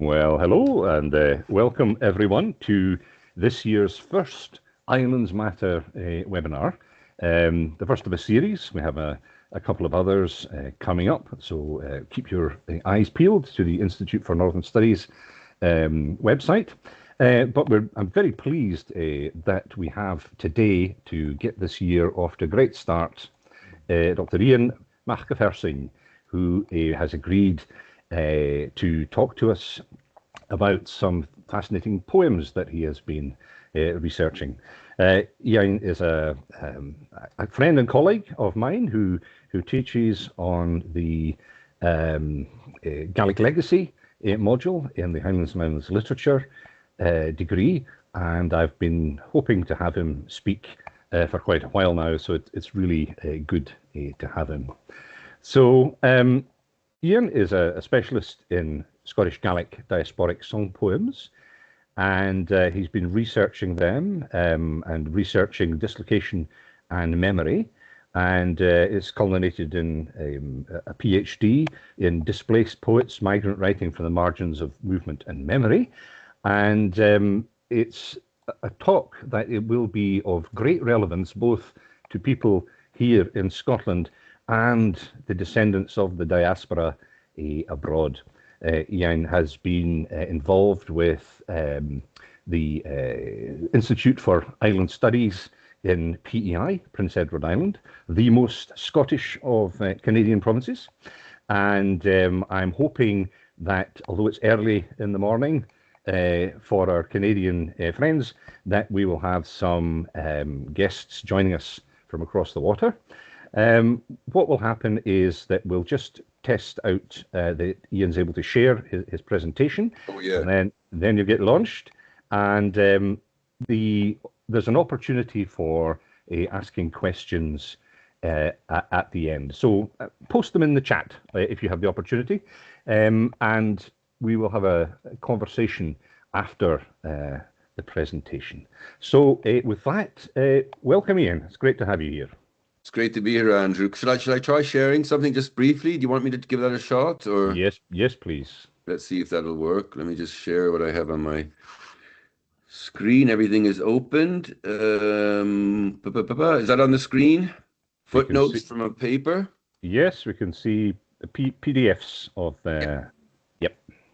Well, hello and welcome everyone to this year's first Islands Matter webinar. The first of a series. We have a couple of others coming up, so keep your eyes peeled to the Institute for Northern Studies website. But I'm very pleased that we have today, to get this year off to a great start, Dr Iain Mac, who has agreed to talk to us about some fascinating poems that he has been researching. Iain is a friend and colleague of mine who teaches on the Gaelic Legacy module in the Highlands and Islands Literature degree, and I've been hoping to have him speak for quite a while now, so it's really good to have him. So Iain is a specialist in Scottish Gaelic diasporic song poems, and he's been researching them and researching dislocation and memory, and it's culminated in a PhD in displaced poets, migrant writing from the margins of movement and memory. And it's a talk that it will be of great relevance both to people here in Scotland and the descendants of the diaspora abroad. Iain has been involved with the Institute for Island Studies in PEI, Prince Edward Island, the most Scottish of Canadian provinces. And I'm hoping that, although it's early in the morning for our Canadian friends, that we will have some guests joining us from across the water. What will happen is that we'll just test out that Iain's able to share his presentation. Oh, yeah. And then you get launched, and there's an opportunity for asking questions at the end. So post them in the chat if you have the opportunity, and we will have a conversation after the presentation. So with that, welcome Iain. It's great to have you here. It's great to be here, Andrew. Should I try sharing something just briefly? Do you want me to give that a shot? Or Yes, please. Let's see if that'll work. Let me just share what I have on my screen. Everything is opened. Is that on the screen? Footnotes from a paper? Yes, we can see the PDFs of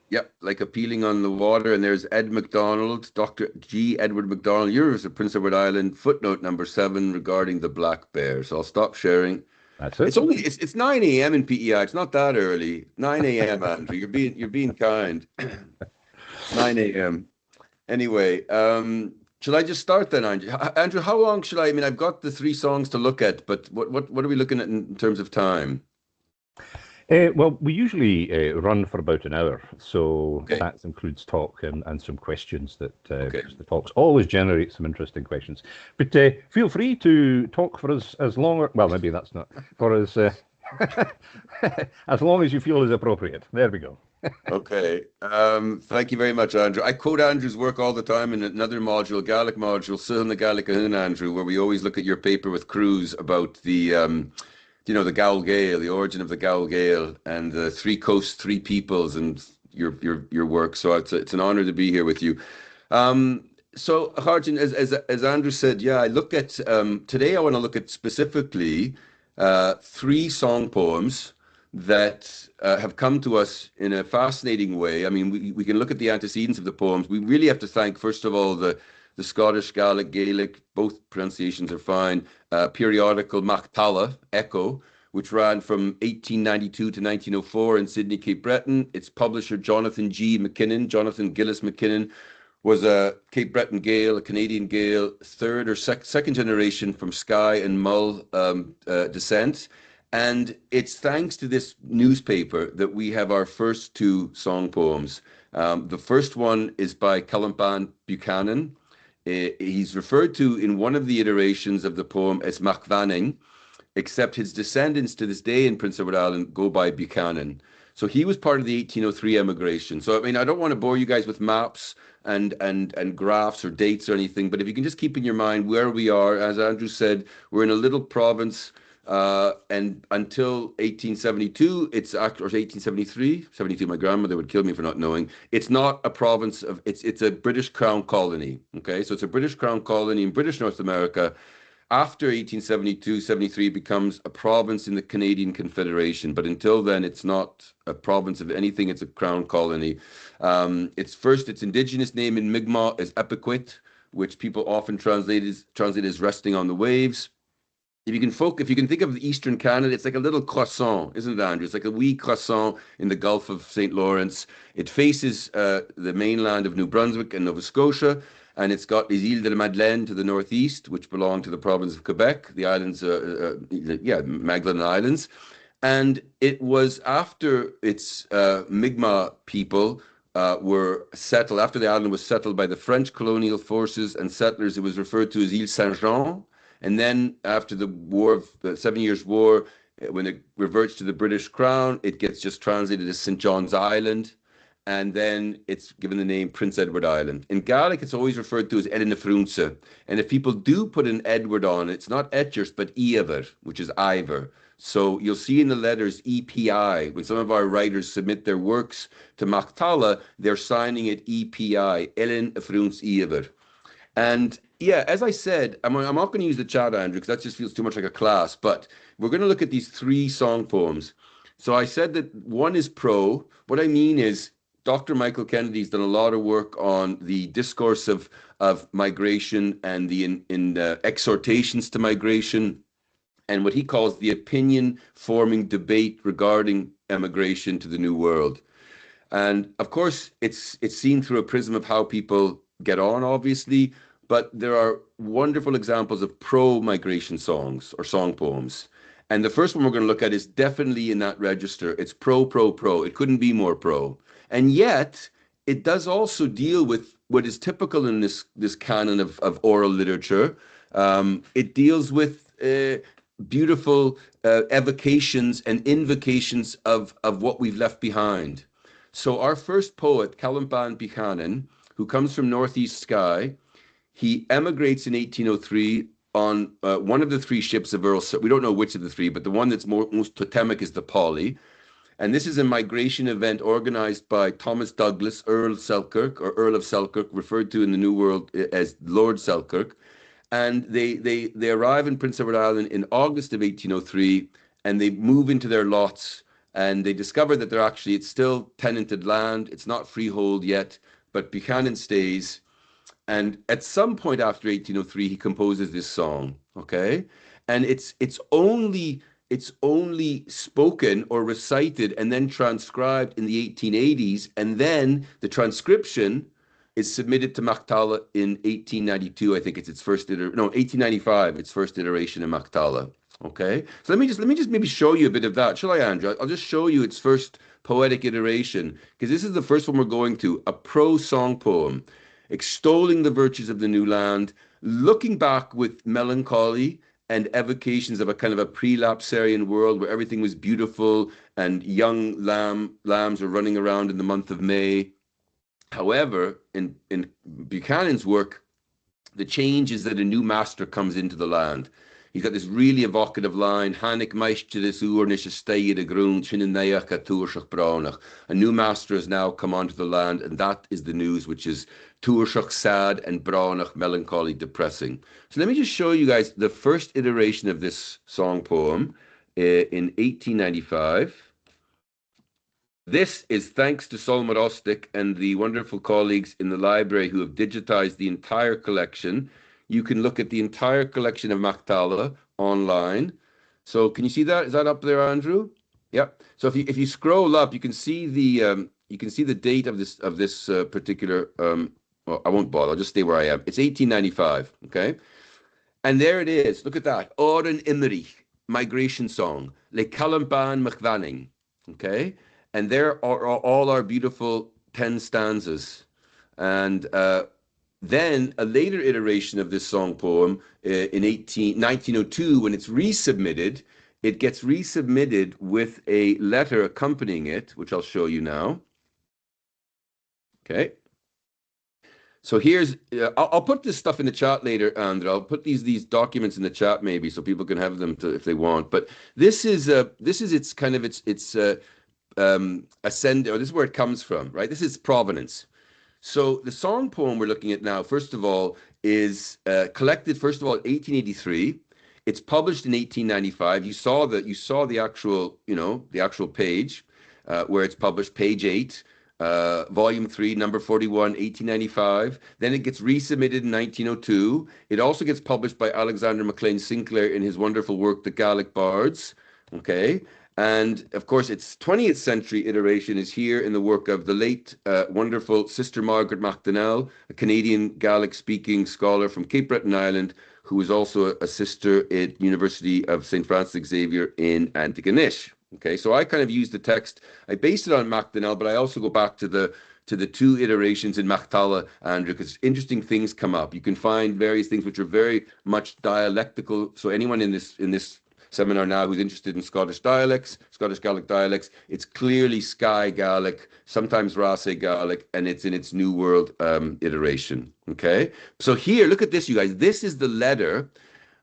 Yep, like appealing on the water. And there's Ed MacDonald, Dr. G. Edward MacDonald. Yours at Prince Edward Island, footnote number 7 regarding the black bear. So I'll stop sharing. That's it. It's 9 a.m. in PEI. It's not that early. 9 a.m. Andrew. You're being kind. 9 a.m. Anyway, should I just start then, Andrew? Andrew, how long should I mean, I've got the 3 songs to look at, but what are we looking at in terms of time? Well, we usually run for about an hour, so Okay. that includes talk and some questions that because the talks always generate some interesting questions. But feel free to talk for us as long, well, maybe that's not for us, as long as you feel is appropriate. There we go. Okay. Thank you very much, Andrew. I quote Andrew's work all the time in another module, Gaelic module, Sil na Gaelic Andrew, where we always look at your paper with Cruz about the the Gael Gael, the origin of the Gael Gael, and the 3 coasts, 3 peoples, and your work. So it's an honor to be here with you. So Harjan, as Andrew said, yeah, I look at today. I want to look at specifically 3 song poems that have come to us in a fascinating way. I mean, we can look at the antecedents of the poems. We really have to thank, first of all, the Scottish Gaelic, Gaelic, both pronunciations are fine, periodical MacDonald, Echo, which ran from 1892 to 1904 in Sydney, Cape Breton. Its publisher, Jonathan Gillis McKinnon, was a Cape Breton Gael, a Canadian Gael, 3rd or 2nd generation from Skye and Mull descent. And it's thanks to this newspaper that we have our first 2 song poems. The first one is by Calum Bàn Buchanan. He's referred to in one of the iterations of the poem as MacVanning, except his descendants to this day in Prince Edward Island go by Buchanan. So he was part of the 1803 emigration. So, I mean, I don't want to bore you guys with maps and graphs or dates or anything, but if you can just keep in your mind where we are, as Andrew said, we're in a little province And until 1872, it's or 1873, 72. My grandmother would kill me for not knowing. It's not a province of. It's a British Crown colony. Okay, so it's a British Crown colony in British North America. After 1872, 73, it becomes a province in the Canadian Confederation. But until then, it's not a province of anything. It's a crown colony. Its indigenous name in Mi'kmaq is Epiquet, which people often translate as resting on the waves. If you can think of Eastern Canada, it's like a little croissant, isn't it, Andrew? It's like a wee croissant in the Gulf of St. Lawrence. It faces the mainland of New Brunswick and Nova Scotia, and it's got les Îles de la Madeleine to the northeast, which belong to the province of Quebec, the islands, MacDonald Islands. And it was after its Mi'kmaq people were settled, after the island was settled by the French colonial forces and settlers, it was referred to as Île Saint-Jean. And then after the war, the 7 Years' War, when it reverts to the British Crown, it gets just translated as St. John's Island. And then it's given the name Prince Edward Island. In Gaelic, it's always referred to as Erin na Frunsa. And if people do put an Edward on, it's not Etchers, but Ivor, which is Ivor. So you'll see in the letters EPI, when some of our writers submit their works to MacDonald, they're signing it EPI, Erin na Frunsa Ivor. And yeah, as I said, I'm not going to use the chat, Andrew, because that just feels too much like a class. But we're going to look at these 3 song poems. So I said that one is pro. What I mean is Dr. Michael Kennedy's done a lot of work on the discourse of migration and the exhortations to migration and what he calls the opinion-forming debate regarding emigration to the New World. And of course, it's seen through a prism of how people get on, obviously, but there are wonderful examples of pro-migration songs or song poems. And the first one we're going to look at is definitely in that register. It's pro, pro, pro. It couldn't be more pro. And yet, it does also deal with what is typical in this canon of oral literature. It deals with beautiful evocations and invocations of what we've left behind. So our first poet, Calum Bàn Buchanan, who comes from northeast Skye, he emigrates in 1803 on one of the 3 ships of Earl. We don't know which of the 3, but the one that's most totemic is the Polly. And this is a migration event organized by Thomas Douglas, Earl of Selkirk, or Earl of Selkirk, referred to in the New World as Lord Selkirk. And they arrive in Prince Edward Island in August of 1803, and they move into their lots, and they discover that it's still tenanted land. It's not freehold yet, but Buchanan stays. And at some point after 1803, he composes this song, okay? And it's only spoken or recited and then transcribed in the 1880s, and then the transcription is submitted to MacDonald in 1892. I think it's its first 1895, its first iteration in MacDonald. Okay, so let me just maybe show you a bit of that. Shall I, Andrew? I'll just show you its first poetic iteration, because this is the first one we're going to, a pro song poem, extolling the virtues of the new land, looking back with melancholy and evocations of a kind of a pre-lapsarian world where everything was beautiful and young lambs were running around in the month of May. However, in Buchanan's work, the change is that a new master comes into the land. He's got this really evocative line, Hanik meistris oornish stay de groen, a new master has now come onto the land, and that is the news, which is tuarsach sad and braunach, melancholy, depressing. So let me just show you guys the first iteration of this song poem in 1895. This is thanks to Solomon Ostick and the wonderful colleagues in the library who have digitized the entire collection. You can look at the entire collection of MacDonald online. So can you see that? Is that up there, Andrew? Yep. So if you scroll up, you can see the date of this particular. Well, I won't bother. I'll just stay where I am. It's 1895. Okay. And there it is. Look at that. Òran Imrich, Migration Song. Le Calum Bàn Buchanan. Okay. And there are all our beautiful 10 stanzas. And then a later iteration of this song poem in 1902, when it's resubmitted, it gets resubmitted with a letter accompanying it, which I'll show you now. Okay. So here's, I'll put this stuff in the chat later, Andrew. I'll put these documents in the chat maybe so people can have them if they want. But this is its kind of its ascend, or this is where it comes from, right? This is provenance. So the song poem we're looking at now, first of all, is collected first of all in 1883. It's published in 1895. You saw the actual, the actual page where it's published, page 8. Volume 3, number 41, 1895. Then it gets resubmitted in 1902. It also gets published by Alexander MacLean Sinclair in his wonderful work, The Gaelic Bards. Okay. And of course, its 20th century iteration is here in the work of the late, wonderful Sister Margaret MacDonald, a Canadian Gaelic-speaking scholar from Cape Breton Island, who is also a sister at University of St. Francis Xavier in Antigonish. Okay, so I kind of use the text. I based it on MacDonald, but I also go back to the 2 iterations in MacTalla, Andrew, because interesting things come up. You can find various things which are very much dialectical. So anyone in this seminar now who's interested in Scottish dialects, Scottish Gaelic dialects, it's clearly Skye Gaelic, sometimes Raasay Gaelic, and it's in its New World iteration. Okay, so here, look at this, you guys. This is the letter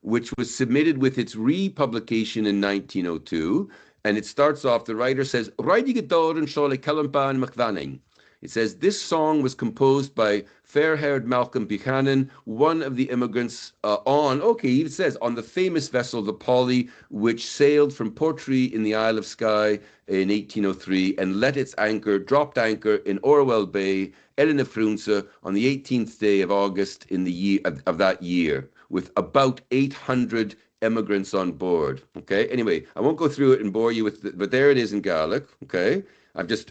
which was submitted with its republication in 1902. And it starts off, the writer says, Calum Bàn Buchanan. It says, this song was composed by fair-haired Calum Buchanan, one of the immigrants it says, on the famous vessel, the Polly, which sailed from Portree in the Isle of Skye in 1803 and dropped anchor in Orwell Bay, Elena Frunza, on the 18th day of August in the year of that year, with about 800 immigrants on board. Okay. Anyway, I won't go through it and bore you with, but there it is in Gaelic. Okay. I've just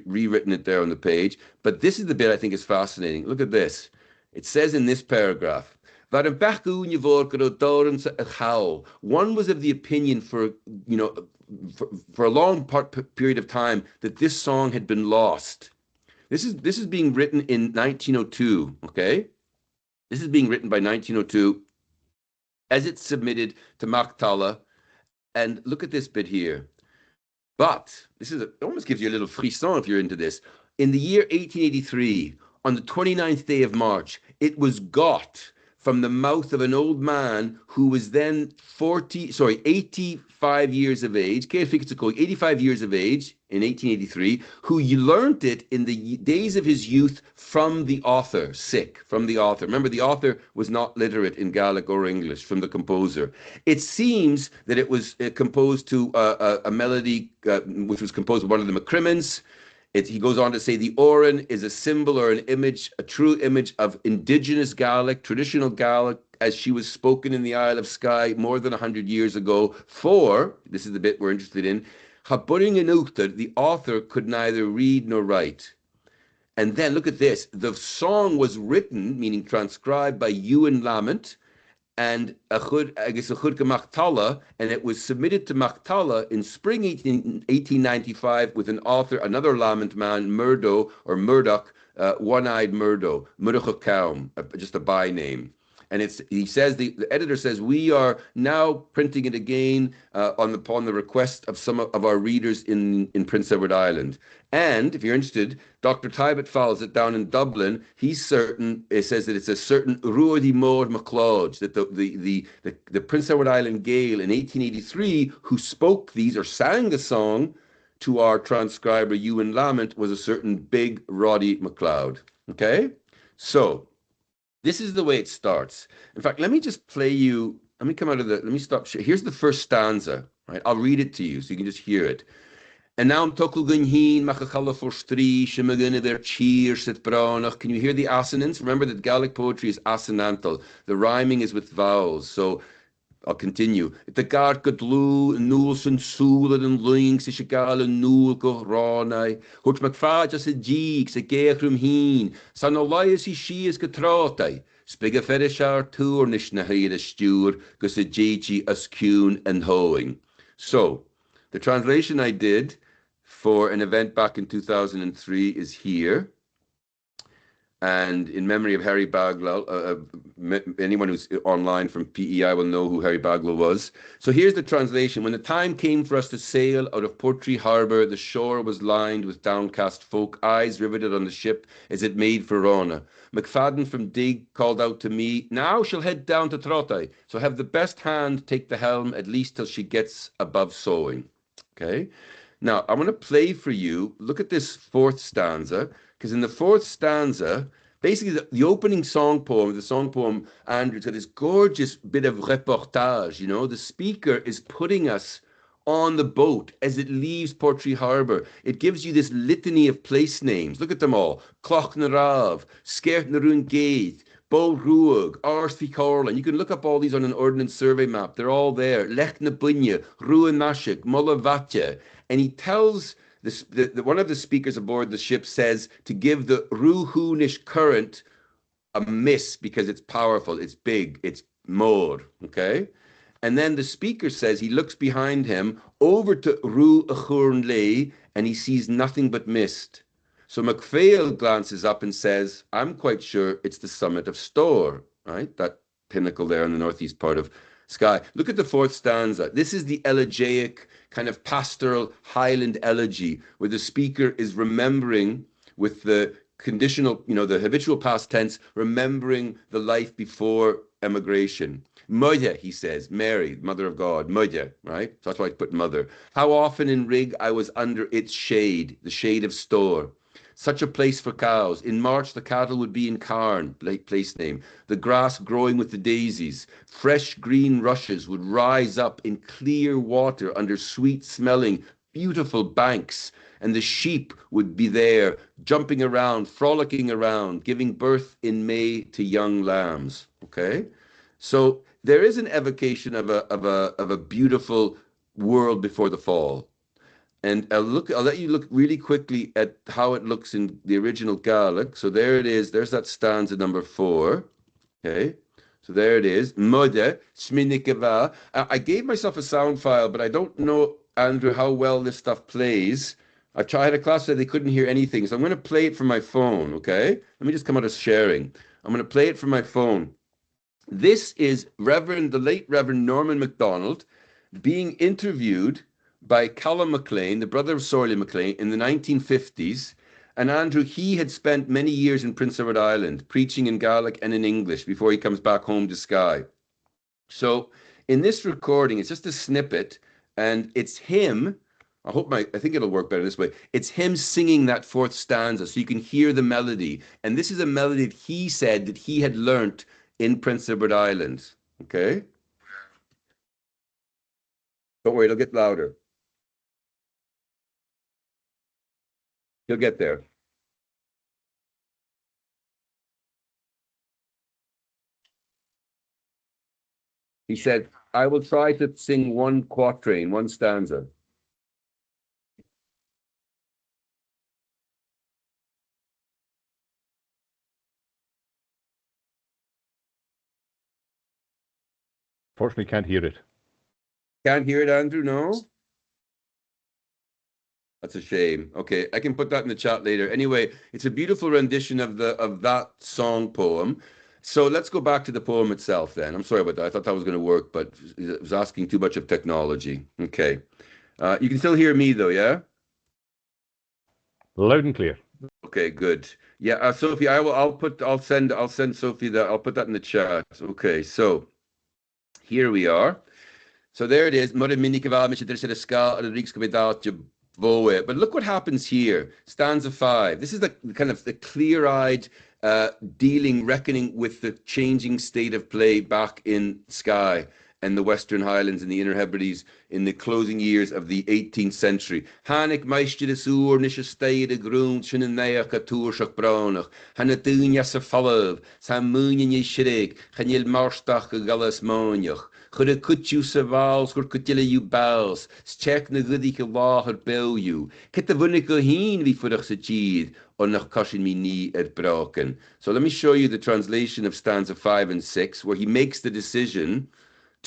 rewritten it there on the page. But this is the bit I think is fascinating. Look at this. It says in this paragraph, one was of the opinion for a long period of time that this song had been lost. This is being written in 1902. Okay. This is being written by 1902. As it's submitted to MacTalla. And look at this bit here. But it almost gives you a little frisson if you're into this. In the year 1883, on the 29th day of March, it was got from the mouth of an old man who was then 85 years of age, 85 years of age in 1883, who learnt it in the days of his youth from the author, from the author. Remember, the author was not literate in Gaelic or English, from the composer. It seems that it was composed to a melody which was composed by one of the MacCrimmons. He goes on to say the Òran is a symbol or an image, a true image of indigenous Gaelic, traditional Gaelic, as she was spoken in the Isle of Skye more than 100 years ago. For, this is the bit we're interested in, the author could neither read nor write. And then look at this. The song was written, meaning transcribed, by Ewan Lamont, and MacTalla, and it was submitted to MacTalla in spring 1895 with another Lamont man, Murdoch, One-Eyed Murdoch Calum, just a by name. And the editor says, we are now printing it again upon the request of some of our readers in Prince Edward Island. And if you're interested, Dr. Tybert follows it down in Dublin. He's certain, it says that it's a certain Ruadi Mór MacLeod, that the Prince Edward Island Gael in 1883 who spoke these or sang the song to our transcriber Ewan Lamont was a certain big Roddy MacLeod. Okay? So this is the way it starts. In fact, let me just play you, let me stop. Here's the first stanza, right? I'll read it to you so you can just hear it. And now can you hear the assonance? Remember that Gaelic poetry is assonantal. The rhyming is with vowels. So I'll continue. The guard gadlu, Nulson Sulad and Links, Ishigal and Nul go Raasay. Hut McFajas a Jeeks, a Geachrum Heen, Sanolias she is Gatrotay. Spiga Ferishar tour Nishnahid a Steward, Gus a Jeji as Kuhn and Hoeing. So the translation I did for an event back in 2003 is here. And in memory of Harry Bagwell, anyone who's online from PEI will know who Harry Bagwell was. So here's the translation. When the time came for us to sail out of Portree Harbour, the shore was lined with downcast folk, eyes riveted on the ship as it made for Rona. McFadden from Dig called out to me, now she'll head down to Trotty, so have the best hand take the helm at least till she gets above sewing. Okay. Now, I want to play for you. Look at this fourth stanza, because in the fourth stanza, basically the opening song poem, Andrew's got this gorgeous bit of reportage, you know, the speaker is putting us on the boat as it leaves Portree Harbour. It gives you this litany of place names. Look at them all. Cloch na Rav, Skert na Rún Gate, Bo Ruag, Arsfi Corlin. You can look up all these on an ordnance survey map. They're all there. Lech na Bunya, Ruan Mashik, Mulla Vatja. And he tells one of the speakers aboard the ship says to give the Ruhunish current a miss because it's powerful, it's big, it's more, okay? And then the speaker says he looks behind him over to Ru Achurnley and he sees nothing but mist. So MacPhail glances up and says, I'm quite sure it's the summit of Store, right? That pinnacle there in the northeast part of Skye. Look at the fourth stanza. This is the elegiac kind of pastoral Highland elegy where the speaker is remembering with the conditional, you know, the habitual past tense, remembering the life before emigration. Mother, he says, Mary, Mother of God, Mother, right? So that's why I put mother. How often in Rig I was under its shade, the shade of Store. Such a place for cows. In March, the cattle would be in Carn, place name. The grass growing with the daisies. Fresh green rushes would rise up in clear water under sweet-smelling, beautiful banks. And the sheep would be there, jumping around, frolicking around, giving birth in May to young lambs. Okay? So there is an evocation of a beautiful world before the fall. And I'll let you look really quickly at how it looks in the original Gaelic. So there it is. There's that stanza number 4. Okay. So there it is. Mother, Sminikava. I gave myself a sound file, but I don't know, Andrew, how well this stuff plays. I tried a class that they couldn't hear anything. So I'm going to play it from my phone. Okay. Let me just come out of sharing. I'm going to play it from my phone. This is the late Reverend Norman MacDonald being interviewed by Calum MacLean, the brother of Sorley MacLean, in the 1950s. And Andrew, he had spent many years in Prince Edward Island, preaching in Gaelic and in English before he comes back home to Skye. So in this recording, it's just a snippet, and it's him. I think it'll work better this way. It's him singing that fourth stanza, so you can hear the melody. And this is a melody that he said that he had learnt in Prince Edward Island. Okay? Don't worry, it'll get louder. You'll get there. He said, I will try to sing one quatrain, one stanza. Fortunately, can't hear it. Can't hear it, Andrew, no? That's a shame. Okay, I can put that in the chat later. Anyway, it's a beautiful rendition of that song poem. So let's go back to the poem itself then. I'm sorry about that. I thought that was going to work, but it was asking too much of technology. Okay. You can still hear me though, yeah? Loud and clear. Okay, good. Yeah, Sophie, I'll send Sophie that. I'll put that in the chat. Okay, so here we are. So there it is. But look what happens here. Stanza 5. This is the kind of the clear-eyed reckoning with the changing state of play back in Skye and the Western Highlands and the Inner Hebrides in the closing years of the 18th century. Hanik meistir is oor nische steide groen sin en neach a toersach braunach. Han het doen jasse fallev, sa moonien je schrik, gaan je marstach a galles moonjach. Chud a kutju sa vals, chud kutjile you bals, schek na gudike lacher bel you. Ket de wunnike heen wie fudach sa jid, on nach kashin mi nie broken. So let me show you the translation of stanza 5 and 6, where he makes the decision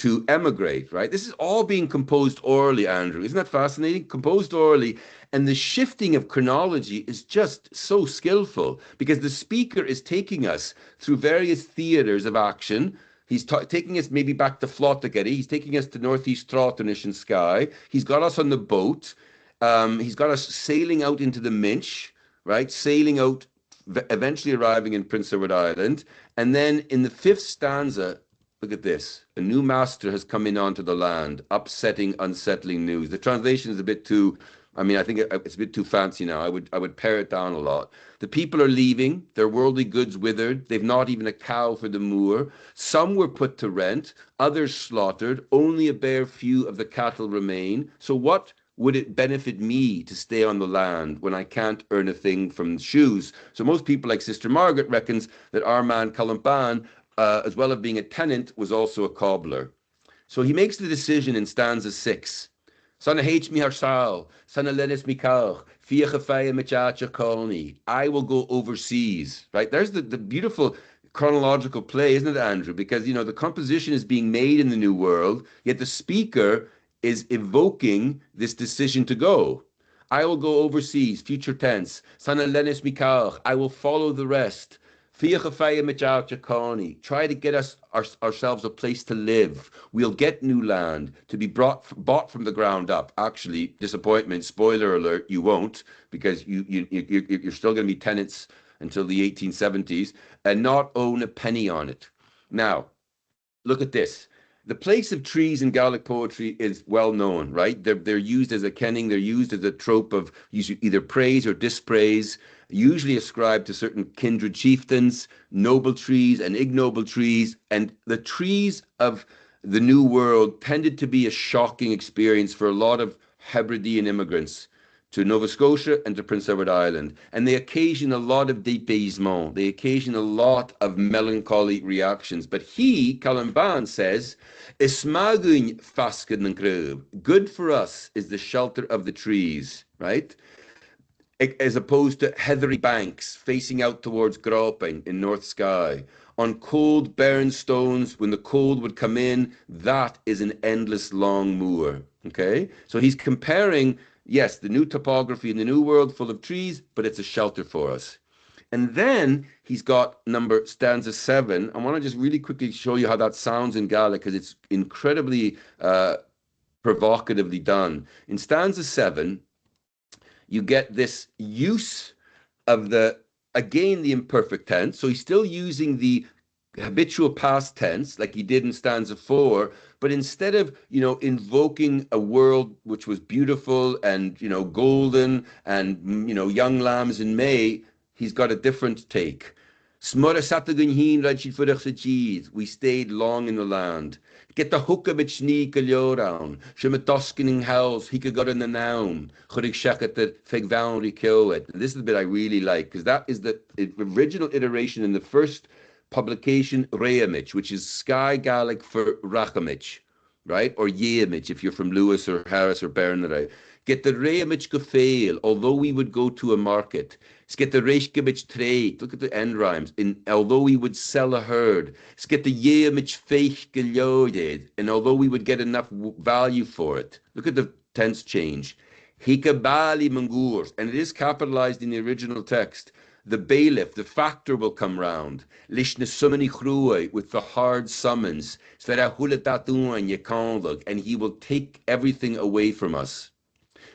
to emigrate, right? This is all being composed orally, Andrew. Isn't that fascinating? Composed orally. And the shifting of chronology is just so skillful because the speaker is taking us through various theaters of action. He's taking us maybe back to Flotagary. He's taking us to Northeast Trotanish and Skye. He's got us on the boat. He's got us sailing out into the Minch, right? Sailing out, eventually arriving in Prince Edward Island. And then in the fifth stanza, look at this. A new master has come in onto the land, upsetting, unsettling news. The translation is a bit too, I mean, I think it's a bit too fancy now. I would pare it down a lot. The people are leaving, their worldly goods withered. They've not even a cow for the moor. Some were put to rent, others slaughtered. Only a bare few of the cattle remain. So what would it benefit me to stay on the land when I can't earn a thing from shoes? So most people, like Sister Margaret, reckons that our man Calum Bàn, as well as being a tenant, was also a cobbler. So he makes the decision in stanza 6. Sanna hates me harsal, sanna lenis mi kauch, I will go overseas, right? There's the beautiful chronological play, isn't it, Andrew? Because, you know, the composition is being made in the New World, yet the speaker is evoking this decision to go. I will go overseas, future tense. Sanna lenis mi kauch, I will follow the rest. Try to get us ourselves a place to live. We'll get new land to be bought from the ground up. Actually, disappointment, spoiler alert, you won't, because you're still going to be tenants until the 1870s and not own a penny on it. Now, look at this. The place of trees in Gaelic poetry is well known, right? They're used as a kenning. They're used as a trope of either praise or dispraise, usually ascribed to certain kindred chieftains, noble trees and ignoble trees. And the trees of the New World tended to be a shocking experience for a lot of Hebridean immigrants to Nova Scotia and to Prince Edward Island. And they occasion a lot of dépaysement. They occasion a lot of melancholy reactions. But he, Calum Bàn, says, Ismagun fasken and grub. Good for us is the shelter of the trees, right? As opposed to heathery banks facing out towards Groping in North Skye. On cold, barren stones, when the cold would come in, that is an endless long moor, okay? So he's comparing, yes, the new topography in the New World full of trees, but it's a shelter for us. And then he's got stanza 7. I want to just really quickly show you how that sounds in Gaelic, because it's incredibly provocatively done. In stanza 7, you get this use of the imperfect tense. So he's still using the habitual past tense like he did in stanza 4, but instead of, invoking a world which was beautiful and, golden and, young lambs in May, he's got a different take. We stayed long in the land. Get the hook of it sneak a down. Shim a doskening house, he could go in the noun. Churig sheket that feg voundry kill it. This is the bit I really like, because that is the original iteration in the first publication, Reamich, which is Skye Gaelic for Rachamich, right? Or Yeamich, if you're from Lewis or Harris or Bernard. Get the Reamich go fail, although we would go to a market. Get the Reichgevich trade. Look at the end rhymes. Although we would sell a herd. Get the Yeamich feich geloaded. And although we would get enough value for it. Look at the tense change. Hikabali mangurs. And it is capitalized in the original text. The bailiff, the factor will come round. Lishna sumani chrue with the hard summons. And he will take everything away from us.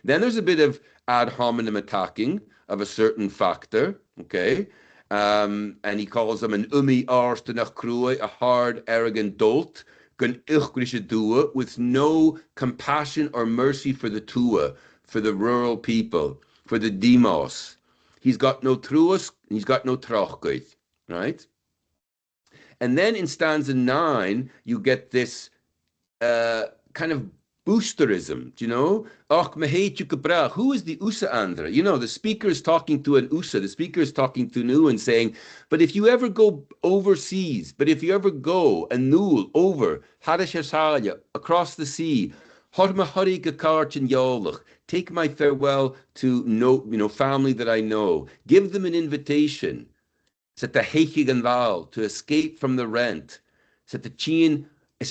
Then there's a bit of ad hominem attacking of a certain factor, okay? And he calls him an arstenach crue, a hard, arrogant dolt, with no compassion or mercy for the tua, for the rural people, for the demos. He's got no truas, he's got no trochgoit, right? And then in stanza 9, you get this kind of boosterism, who is the Usa Andra? The speaker is talking to an Usa, the speaker is talking to Nu and saying, but if you ever go overseas, but if you ever go a Nul over, across the sea, take my farewell to family that I know, give them an invitation, to escape from the rent, and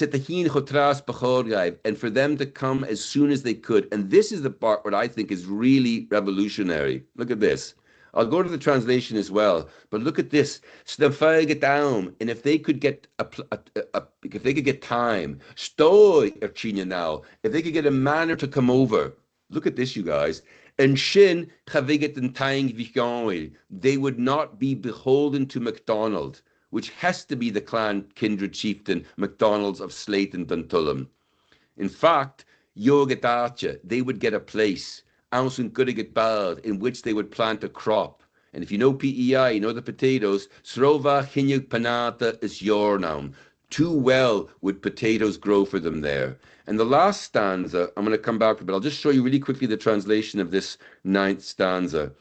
for them to come as soon as they could. And this is the part what I think is really revolutionary. Look at this. I'll go to the translation as well, but look at this. And if they could get if they could get time, now, if they could get a manner to come over. Look at this, you guys. And shin they would not be beholden to MacDonald, which has to be the clan kindred chieftain MacDonald's of Sleat and Duntulm. In fact, they would get a place, in which they would plant a crop. And if you know PEI, you know the potatoes, Srova Hinyug Panata is Yornaum. Too well would potatoes grow for them there. And the last stanza, I'm going to come back to, but I'll just show you really quickly the translation of this 9th stanza.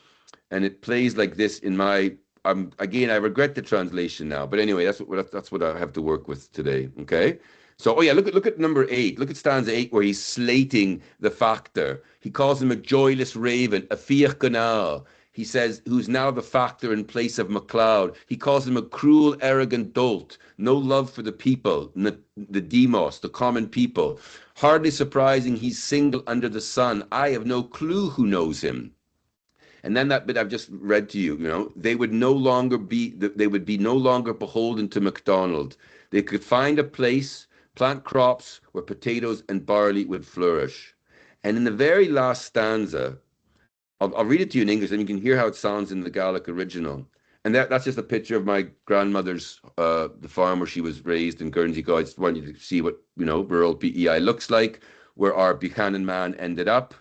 And it plays like this in my, again, I regret the translation now, but anyway, that's what I have to work with today. Okay. So, oh yeah, look at number 8. Look at stanza 8 where he's slating the factor. He calls him a joyless raven, a fiach ganar. He says, who's now the factor in place of MacLeod. He calls him a cruel, arrogant dolt. No love for the people, the demos, the common people. Hardly surprising he's single under the sun. I have no clue who knows him. And then that bit I've just read to you, they would no longer be beholden to MacDonald. They could find a place, plant crops where potatoes and barley would flourish. And in the very last stanza, I'll read it to you in English, and you can hear how it sounds in the Gaelic original. And that's just a picture of my grandmother's, the farm where she was raised in Guernsey. I just want you to see what, rural PEI looks like, where our Buchanan man ended up.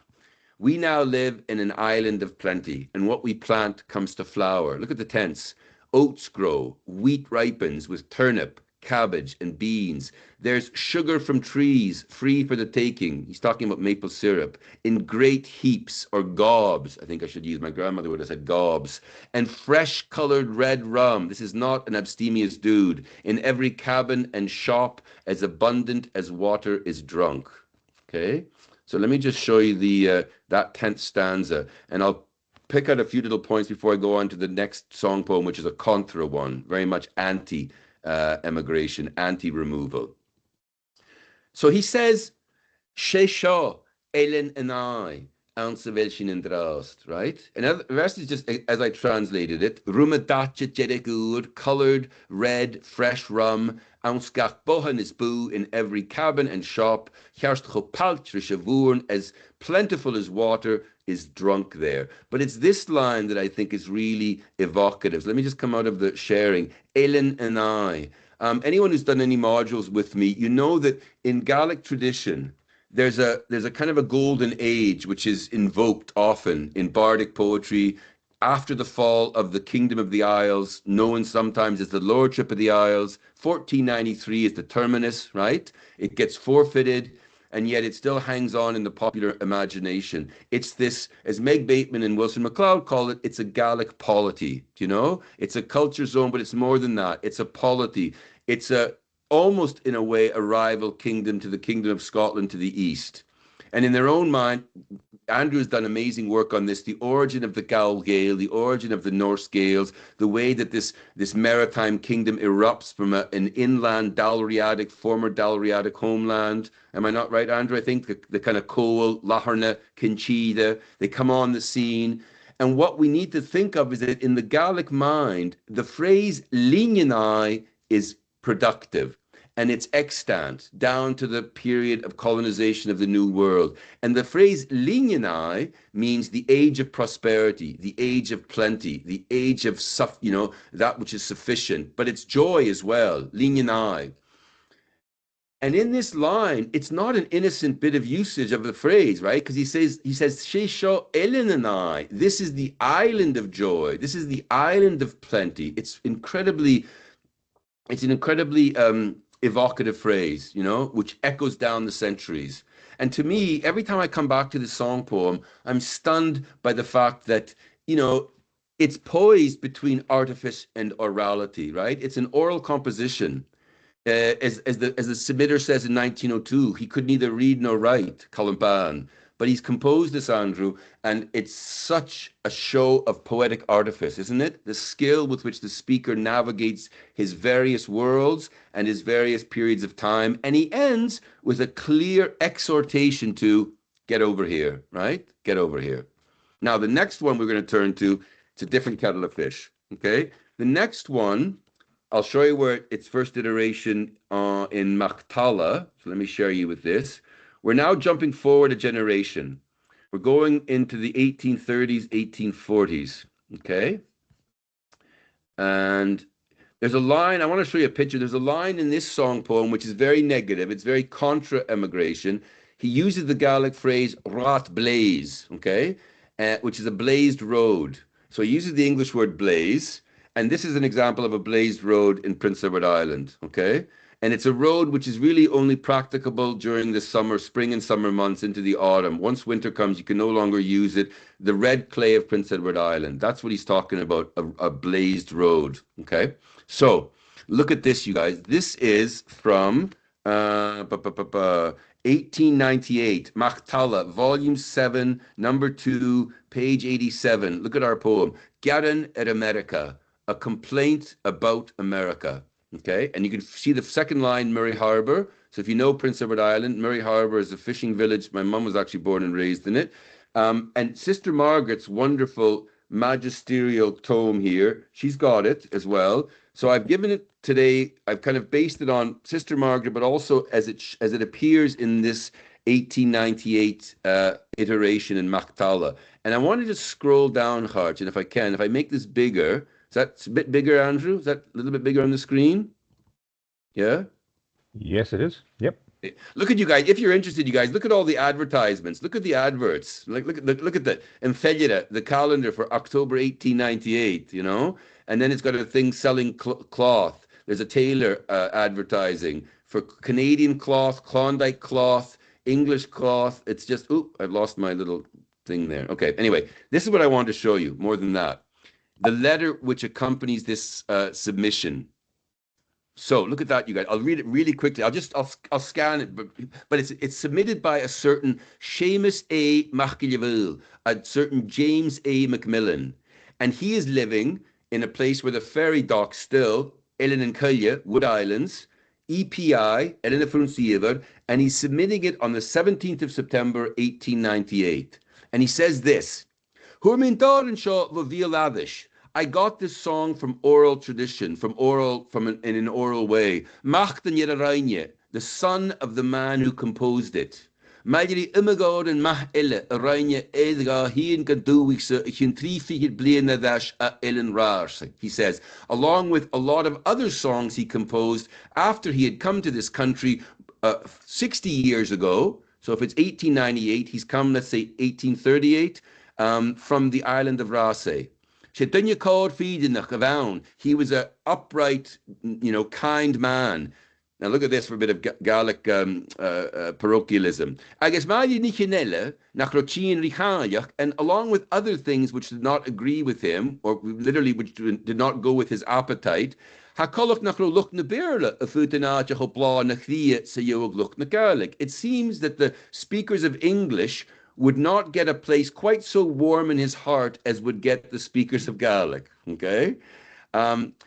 We now live in an island of plenty, and what we plant comes to flower. Look at the tense. Oats grow, wheat ripens with turnip, cabbage, and beans. There's sugar from trees, free for the taking. He's talking about maple syrup, in great heaps or gobs. I think I should use, my grandmother would have said gobs. And fresh colored red rum. This is not an abstemious dude. In every cabin and shop, as abundant as water is drunk. Okay? So let me just show you that 10th stanza, and I'll pick out a few little points before I go on to the next song poem, which is a contra one, very much anti-emigration, anti-removal. So he says, She shaw, Ellen and I, Ansvelshin and Drast, right? And the rest is just, as I translated it, Rumadatcha Jedegur, colored, red, fresh rum, Anskach Bohan is boo in every cabin and shop, Hjarst Chopaltrishavurn, as plentiful as water, is drunk there. But it's this line that I think is really evocative. So let me just come out of the sharing. Ellen and I. Anyone who's done any modules with me, you know that in Gaelic tradition, there's a kind of a golden age which is invoked often in bardic poetry after the fall of the Kingdom of the Isles, known sometimes as the Lordship of the Isles. 1493 is the terminus, right? It gets forfeited, and yet it still hangs on in the popular imagination. It's this, as Meg Bateman and Wilson MacLeod call it, it's a Gaelic polity, It's a culture zone, but it's more than that. It's a polity. It's almost in a way a rival kingdom to the Kingdom of Scotland to the east. And in their own mind, Andrew has done amazing work on this, the origin of the Gael, the origin of the Norse Gaels, the way that this maritime kingdom erupts from an inland former Dalriadic homeland. Am I not right, Andrew? I think the kind of Cole, Laharna, Kinchida, they come on the scene. And what we need to think of is that in the Gaelic mind, the phrase Linyanai is productive. And it's extant down to the period of colonization of the New World. And the phrase Linyanai means the age of prosperity, the age of plenty, the age of, that which is sufficient. But it's joy as well, Linyanai. And in this line, it's not an innocent bit of usage of the phrase, right? Because he says, Sheisho Elinanai. This is the island of joy. This is the island of plenty. It's an incredibly evocative phrase, which echoes down the centuries. And to me, every time I come back to this song poem, I'm stunned by the fact that, it's poised between artifice and orality, right? It's an oral composition. As the submitter says in 1902, he could neither read nor write, Calum Bàn, but he's composed this, Andrew, and it's such a show of poetic artifice, isn't it? The skill with which the speaker navigates his various worlds and his various periods of time. And he ends with a clear exhortation to get over here, right? Get over here. Now, the next one we're going to turn to, it's a different kettle of fish, okay? The next one, I'll show you where its first iteration in MacDonald. So let me share you with this. We're now jumping forward a generation. We're going into the 1830s, 1840s, okay? And there's a line, I want to show you a picture. There's a line in this song poem which is very negative. It's very contra-emigration. He uses the Gaelic phrase rat blaze, okay? Which is a blazed road. So he uses the English word blaze. And this is an example of a blazed road in Prince Edward Island, okay? And it's a road which is really only practicable during the summer, spring and summer months into the autumn. Once winter comes, you can no longer use it. The red clay of Prince Edward Island. That's what he's talking about, a blazed road, okay? So look at this, you guys. This is from 1898, MacDonald, Volume 7, Number 2, page 87. Look at our poem, Garan at America, a complaint about America. Okay, and you can see the second line, Murray Harbour. So if you know Prince Edward Island, Murray Harbour is a fishing village. My mum was actually born and raised in it. And Sister Margaret's wonderful magisterial tome here, she's got it as well. So I've given it today, I've kind of based it on Sister Margaret, but also as it appears in this 1898 iteration in MacDonald. And I wanted to scroll down, Harch, and if I can, if I make this bigger, is that a bit bigger, Andrew? Is that a little bit bigger on the screen? Yeah? Yes, it is. Yep. Look at you guys. If you're interested, you guys, look at all the advertisements. Look at the adverts. Like look at the Enfellida, the calendar for October 1898, you know? And then it's got a thing selling cloth. There's a tailor advertising for Canadian cloth, Klondike cloth, English cloth. It's just, I've lost my little thing there. Okay, anyway, this is what I wanted to show you more than that. The letter which accompanies this submission. So look at that, you guys. I'll read it really quickly. I'll scan it, but it's submitted by a certain Seamus A. MacGilliville, a certain James A. Macmillan, and he is living in a place where the ferry docks still, Ellen and Cullia, Wood Islands, EPI, Ellen Frunsiever, and he's submitting it on the 17th of September, 1898. And he says this: I got this song from oral tradition, in an oral way. The son of the man who composed it. He says, along with a lot of other songs he composed after he had come to this country 60 years ago. So if it's 1898, he's come, let's say 1838, from the island of Raasay. He was an upright, kind man. Now look at this for a bit of Gaelic parochialism. And along with other things which did not agree with him, or literally which did not go with his appetite, it seems that the speakers of English would not get a place quite so warm in his heart as would get the speakers of Gaelic, okay?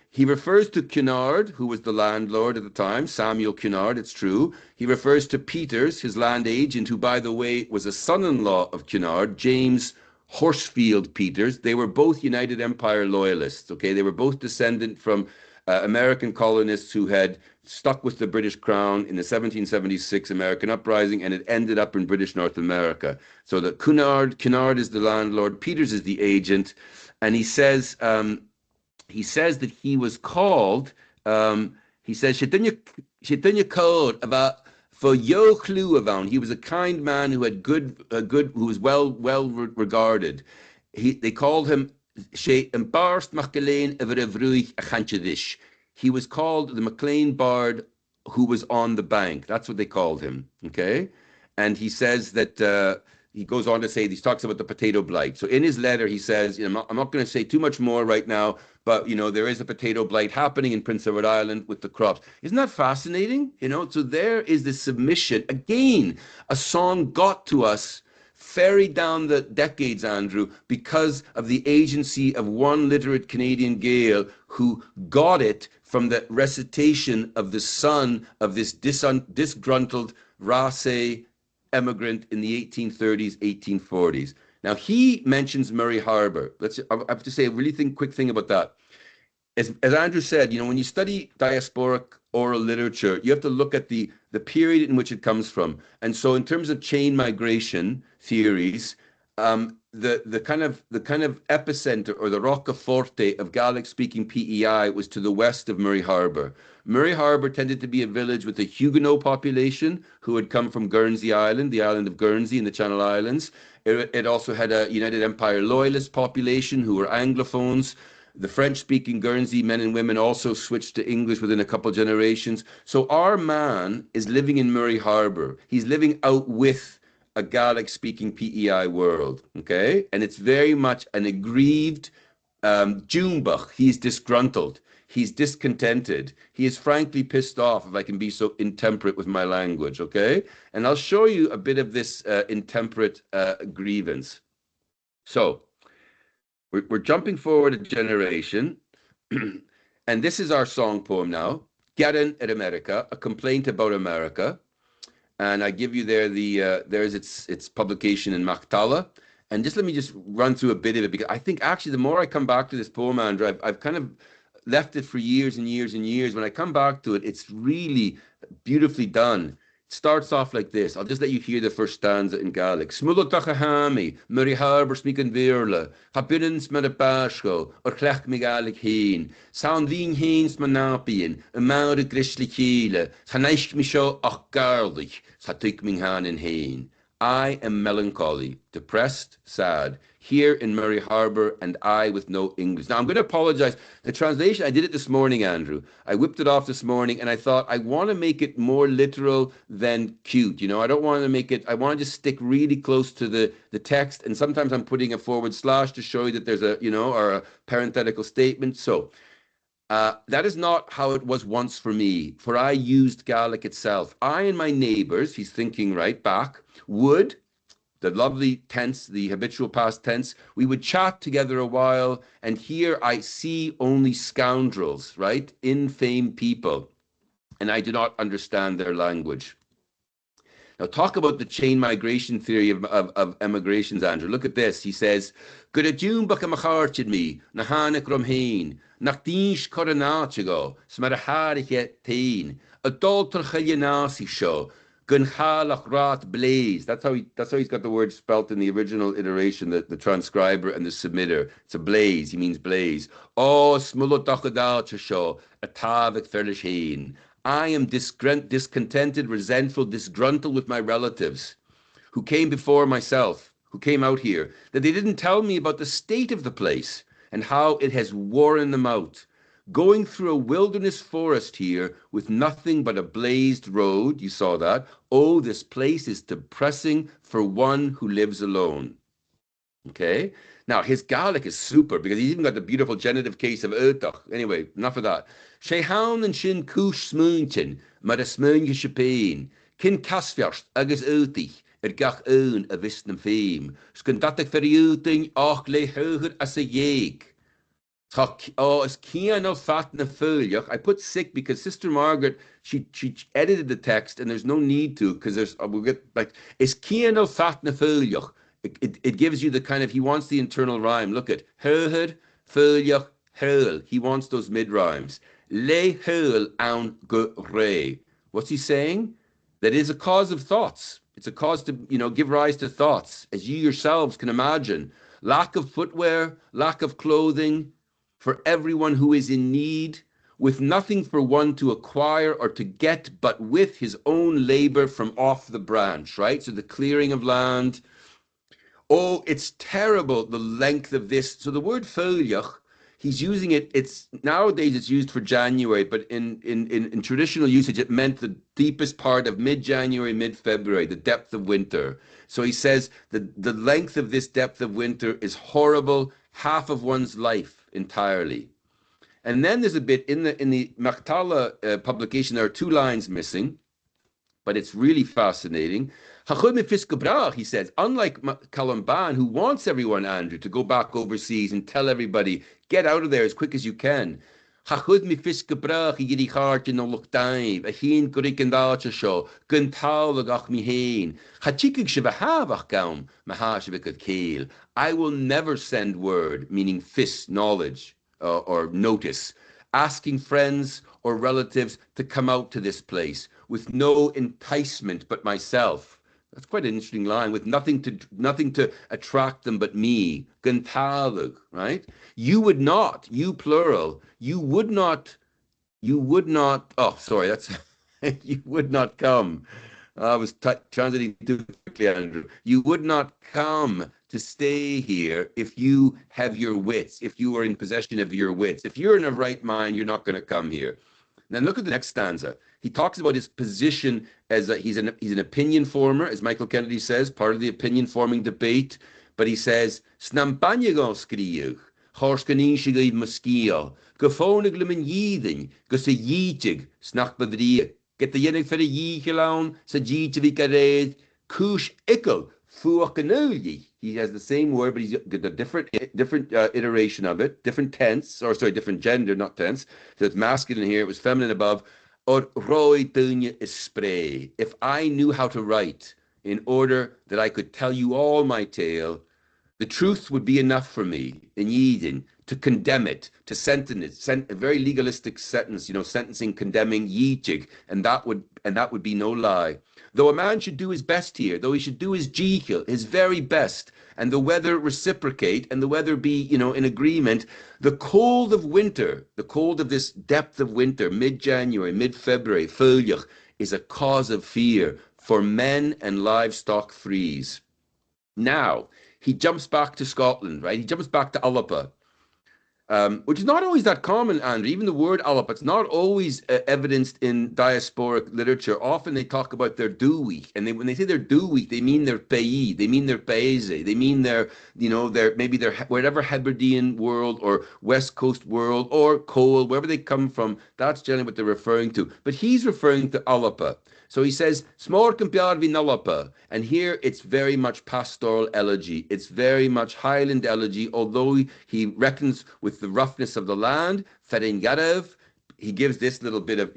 He refers to Cunard, who was the landlord at the time, Samuel Cunard, it's true. He refers to Peters, his land agent, who, by the way, was a son-in-law of Cunard, James Horsfield Peters. They were both United Empire loyalists, okay? They were both descendant from American colonists who had stuck with the British Crown in the 1776 American uprising, and it ended up in British North America. So the Cunard is the landlord, Peters is the agent, and he says that he was called. He says "Shetinya called about for Yochlu around." He was a kind man who had who was well regarded. They called him. He was called the MacLean Bard who was on the bank. That's what they called him, okay? And he says that, he goes on to say, he talks about the potato blight. So in his letter, he says, I'm not going to say too much more right now, but, there is a potato blight happening in Prince Edward Island with the crops. Isn't that fascinating? So there is the submission. Again, a song got to us ferried down the decades, Andrew, because of the agency of one literate Canadian Gael who got it from the recitation of the son of this disgruntled Raasay emigrant in the 1830s, 1840s. Now, he mentions Murray Harbour. I have to say a really quick thing about that. As Andrew said, you know, when you study diasporic oral literature, you have to look at the period in which it comes from. And so in terms of chain migration theories, the kind of epicenter or the roccaforte of Gaelic-speaking PEI was to the west of Murray Harbour. Murray Harbour tended to be a village with a Huguenot population who had come from Guernsey Island, the island of Guernsey in the Channel Islands. It also had a United Empire Loyalist population who were Anglophones. The French-speaking Guernsey men and women also switched to English within a couple generations. So our man is living in Murray Harbour. He's living out with a Gaelic-speaking PEI world, okay? And it's very much an aggrieved Junebach. He's disgruntled. He's discontented. He is frankly pissed off, if I can be so intemperate with my language, okay? And I'll show you a bit of this intemperate grievance. So, we're jumping forward a generation, and this is our song poem now, Garin at America, a complaint about America. And I give you there there's its publication in MacDonald. And just let me just run through a bit of it, because I think actually the more I come back to this poem, Andrew, I've kind of left it for years and years and years. When I come back to it, it's really beautifully done. It starts off like this. I'll just let you hear the first stanza in Gaelic. Smulotachahami, Murray Harbour smikan virla, Habinens Marabashko, or Clech me Gaelic heen, Sound Veen Heens Manapian, a Maure Grishlichile, Hanaish Misho och Garlich, Satik Minghan in Heen. I am melancholy, depressed, sad, here in Murray Harbour, and I with no English. Now, I'm going to apologize. The translation, I did it this morning, Andrew. I whipped it off this morning, and I thought I want to make it more literal than cute. You know, I don't want to make it, I want to just stick really close to the text, and sometimes I'm putting a forward slash to show you that there's a, you know, or a parenthetical statement. So, that is not how it was once for me, for I used Gaelic itself. I and my neighbours, he's thinking right back, would, the lovely tense, the habitual past tense, we would chat together a while, and here I see only scoundrels, right? Infame people, and I do not understand their language. Now, talk about the chain migration theory of emigrations, Andrew. Look at this. He says, Good a June buck a macharchid me, na hanek rumheen, nach dienst coronachigo, smarahariche teen, a dolter chilyanasi show, gun halach rat blaze. That's how he's got the word spelt in the original iteration, the transcriber and the submitter. It's a blaze, he means blaze. Oh, smulotachadalcha show, a tavik ferlish heen. I am discontented, resentful, disgruntled with my relatives who came before myself, who came out here, that they didn't tell me about the state of the place and how it has worn them out. Going through a wilderness forest here with nothing but a blazed road, you saw that. Oh, this place is depressing for one who lives alone. Okay? Now, his Gaelic is super because he's even got the beautiful genitive case of Utach. Anyway, enough of that. Shehaun and Shin Kush Smoonchen, maar a Smoonje Shapeen, Kin Casfjast, agus Utich, gach oon a visnum fame, Skundatic Ferriuting, och le hoger as a yeeg. Oh, it's Kiano fat na fuljach. I put sick because Sister Margaret, she edited the text and there's no need to because there's, we'll get like, it's Kiano fat na fuljach. It gives you the kind of, he wants the internal rhyme. Look at Hurhud, Fuljach, Hurl. He wants those mid rhymes. Le Hurl an go re. What's he saying? That is a cause of thoughts. It's a cause to, you know, give rise to thoughts, as you yourselves can imagine. Lack of footwear, lack of clothing for everyone who is in need, with nothing for one to acquire or to get, but with his own labor from off the branch, right? So the clearing of land. Oh, it's terrible, the length of this. So the word foliach, he's using it, it's nowadays it's used for January, but in traditional usage, it meant the deepest part of mid-January, mid-February, the depth of winter. So he says the length of this depth of winter is horrible, half of one's life entirely. And then there's a bit in the MacDonald publication, there are two lines missing, but it's really fascinating. He says, unlike Calum Bàn, who wants everyone, Andrew, to go back overseas and tell everybody, get out of there as quick as you can. Chachud mi fiske brach I gidi chart in olach daim, a heen gurik and dacha sho, gun taulag ach mi heen. Chachikig shiva havach gaum, maha shivikad keel. I will never send word, meaning fist, knowledge, or notice, asking friends or relatives to come out to this place with no enticement but myself. That's quite an interesting line. With nothing to attract them but me. Guntalug, right? You would not, you plural, you would not, oh, sorry, that's, you would not come. I was translating too quickly, Andrew. You would not come to stay here if you have your wits, if you are in possession of your wits. If you're in a right mind, you're not going to come here. Then look at the next stanza. He talks about his position as he's an opinion former, as Michael Kennedy says, part of the opinion forming debate. But he says, "Snampanya skrieg, horskanishiga muskio, gefonig limen yiding, gus a yitig, snach badrie, get the yenig for the yigelown, sa jitavikared, kush ikkel, fuakanuli." He has the same word, but he's got a different iteration of it, different tense, or sorry, different gender, not tense. So it's masculine here, it was feminine above. Or roi dunya is spray. If I knew how to write in order that I could tell you all my tale, the truth would be enough for me in Yidin to condemn it, to sentence it, a very legalistic sentence, sentencing, condemning Yijig, and that would be no lie. Though a man should do his best here, though he should do his jihil, his very best, and the weather reciprocate, and the weather be, in agreement, the cold of winter, the cold of this depth of winter, mid-January, mid-February, Feulich, is a cause of fear for men and livestock freeze. Now, he jumps back to Scotland, right? He jumps back to Alapa, which is not always that common, Andrew. Even the word Alapa, it's not always evidenced in diasporic literature. Often they talk about their Dúich, and when they say their Dúich, they mean their pays, they mean their paese, they mean their, maybe their whatever Hebridean world or West Coast world or Cole, wherever they come from. That's generally what they're referring to. But he's referring to Alapa. So he says, Smor Campiar vi Nalapa. And here it's very much pastoral elegy. It's very much Highland elegy, although he reckons with the roughness of the land. Ferin Garev, he gives this little bit of,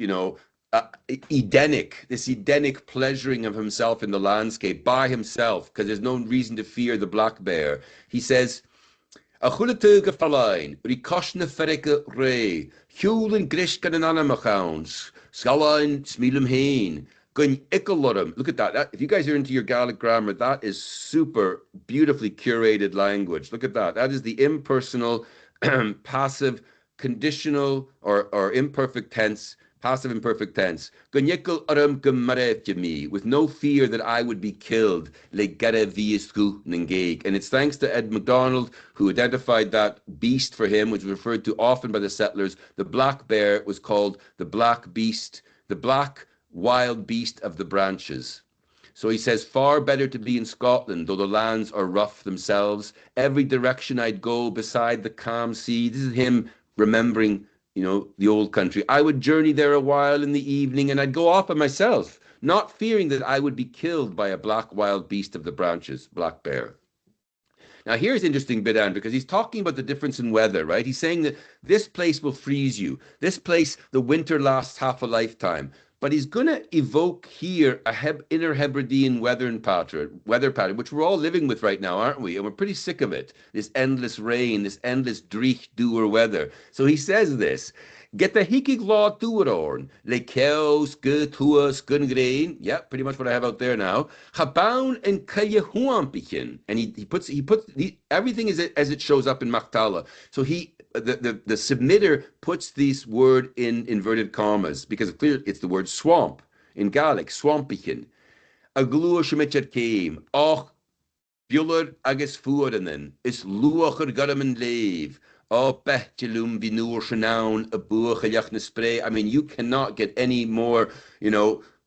Edenic pleasuring of himself in the landscape by himself, because there's no reason to fear the black bear. He says, A chulatug falain, rikoshna ferike re, Hewlin grishkan and anamachauns, Skalain smilum hain. Look at that. If you guys are into your Gaelic grammar, that is super beautifully curated language. Look at that. That is the impersonal, passive, conditional, or imperfect tense, passive imperfect tense. With no fear that I would be killed. And it's thanks to Ed MacDonald, who identified that beast for him, which was referred to often by the settlers. The black bear was called the black beast, the black wild beast of the branches. So he says, far better to be in Scotland, though the lands are rough themselves. Every direction I'd go beside the calm sea. This is him remembering, the old country. I would journey there a while in the evening, and I'd go off by myself, not fearing that I would be killed by a black wild beast of the branches, black bear. Now, here's an interesting bit, Andrew, because he's talking about the difference in weather, right? He's saying that this place will freeze you. This place, the winter lasts half a lifetime. But he's going to evoke here a inner Hebridean weather pattern, which we're all living with right now, aren't we? And we're pretty sick of it. This endless rain, this endless dreich doer weather. So he says this, Get the hikig law tuaron, le keos, good tuas, gun grain. Yeah, pretty much what I have out there now. Chabaun and kaya huampikin. And he puts everything as it shows up in MacDonald. So the submitter puts this word in inverted commas because clearly it's the word swamp in Gaelic, swampikin. A glua shemichet came. Och, buller agus fuoranen. Is luacher garamen leave. Oh, betjelum vinur shanaun, a buachalach na spray. I mean, you cannot get any more,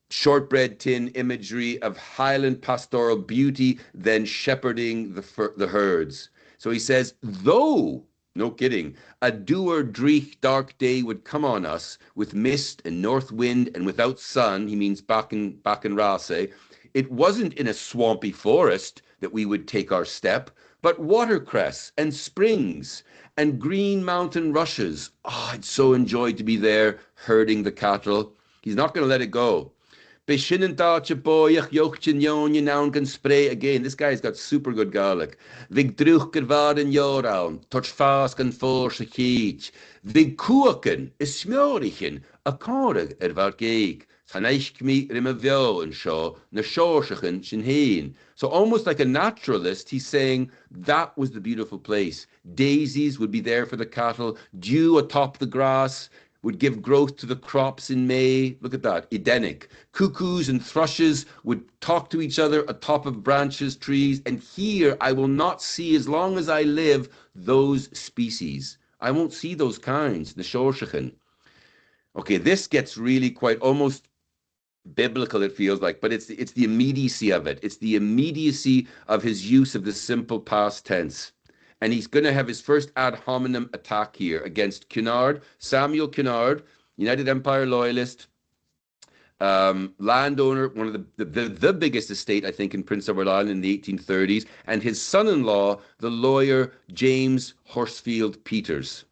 shortbread tin imagery of Highland pastoral beauty than shepherding the herds. So he says, though, no kidding, a dour, dreich, dark day would come on us with mist and north wind and without sun, he means back in Raasay, It wasn't in a swampy forest that we would take our step, but watercress and springs and green mountain rushes. Oh, I'd so enjoyed to be there herding the cattle. He's not going to let it go. Again, this guy's got super good Gaelic. Vig druchger vaden joraun, toch fasken for se cheech. Vig kuaken, is smjorichen, a korig var geek. Tanaishkmi rimavio and shaw, na shorshachen shin heen. So almost like a naturalist, he's saying that was the beautiful place. Daisies would be there for the cattle, dew atop the grass, would give growth to the crops in May. Look at that, Edenic. Cuckoos and thrushes would talk to each other atop of branches, trees, and here I will not see, as long as I live, those species. I won't see those kinds, the shorshachen. Okay, this gets really quite almost biblical, it feels like, but it's the immediacy of it. It's the immediacy of his use of the simple past tense. And he's going to have his first ad hominem attack here against Cunard, Samuel Cunard, United Empire loyalist, landowner, one of the biggest estate, I think, in Prince Edward Island in the 1830s, and his son-in-law, the lawyer James Horsfield Peters.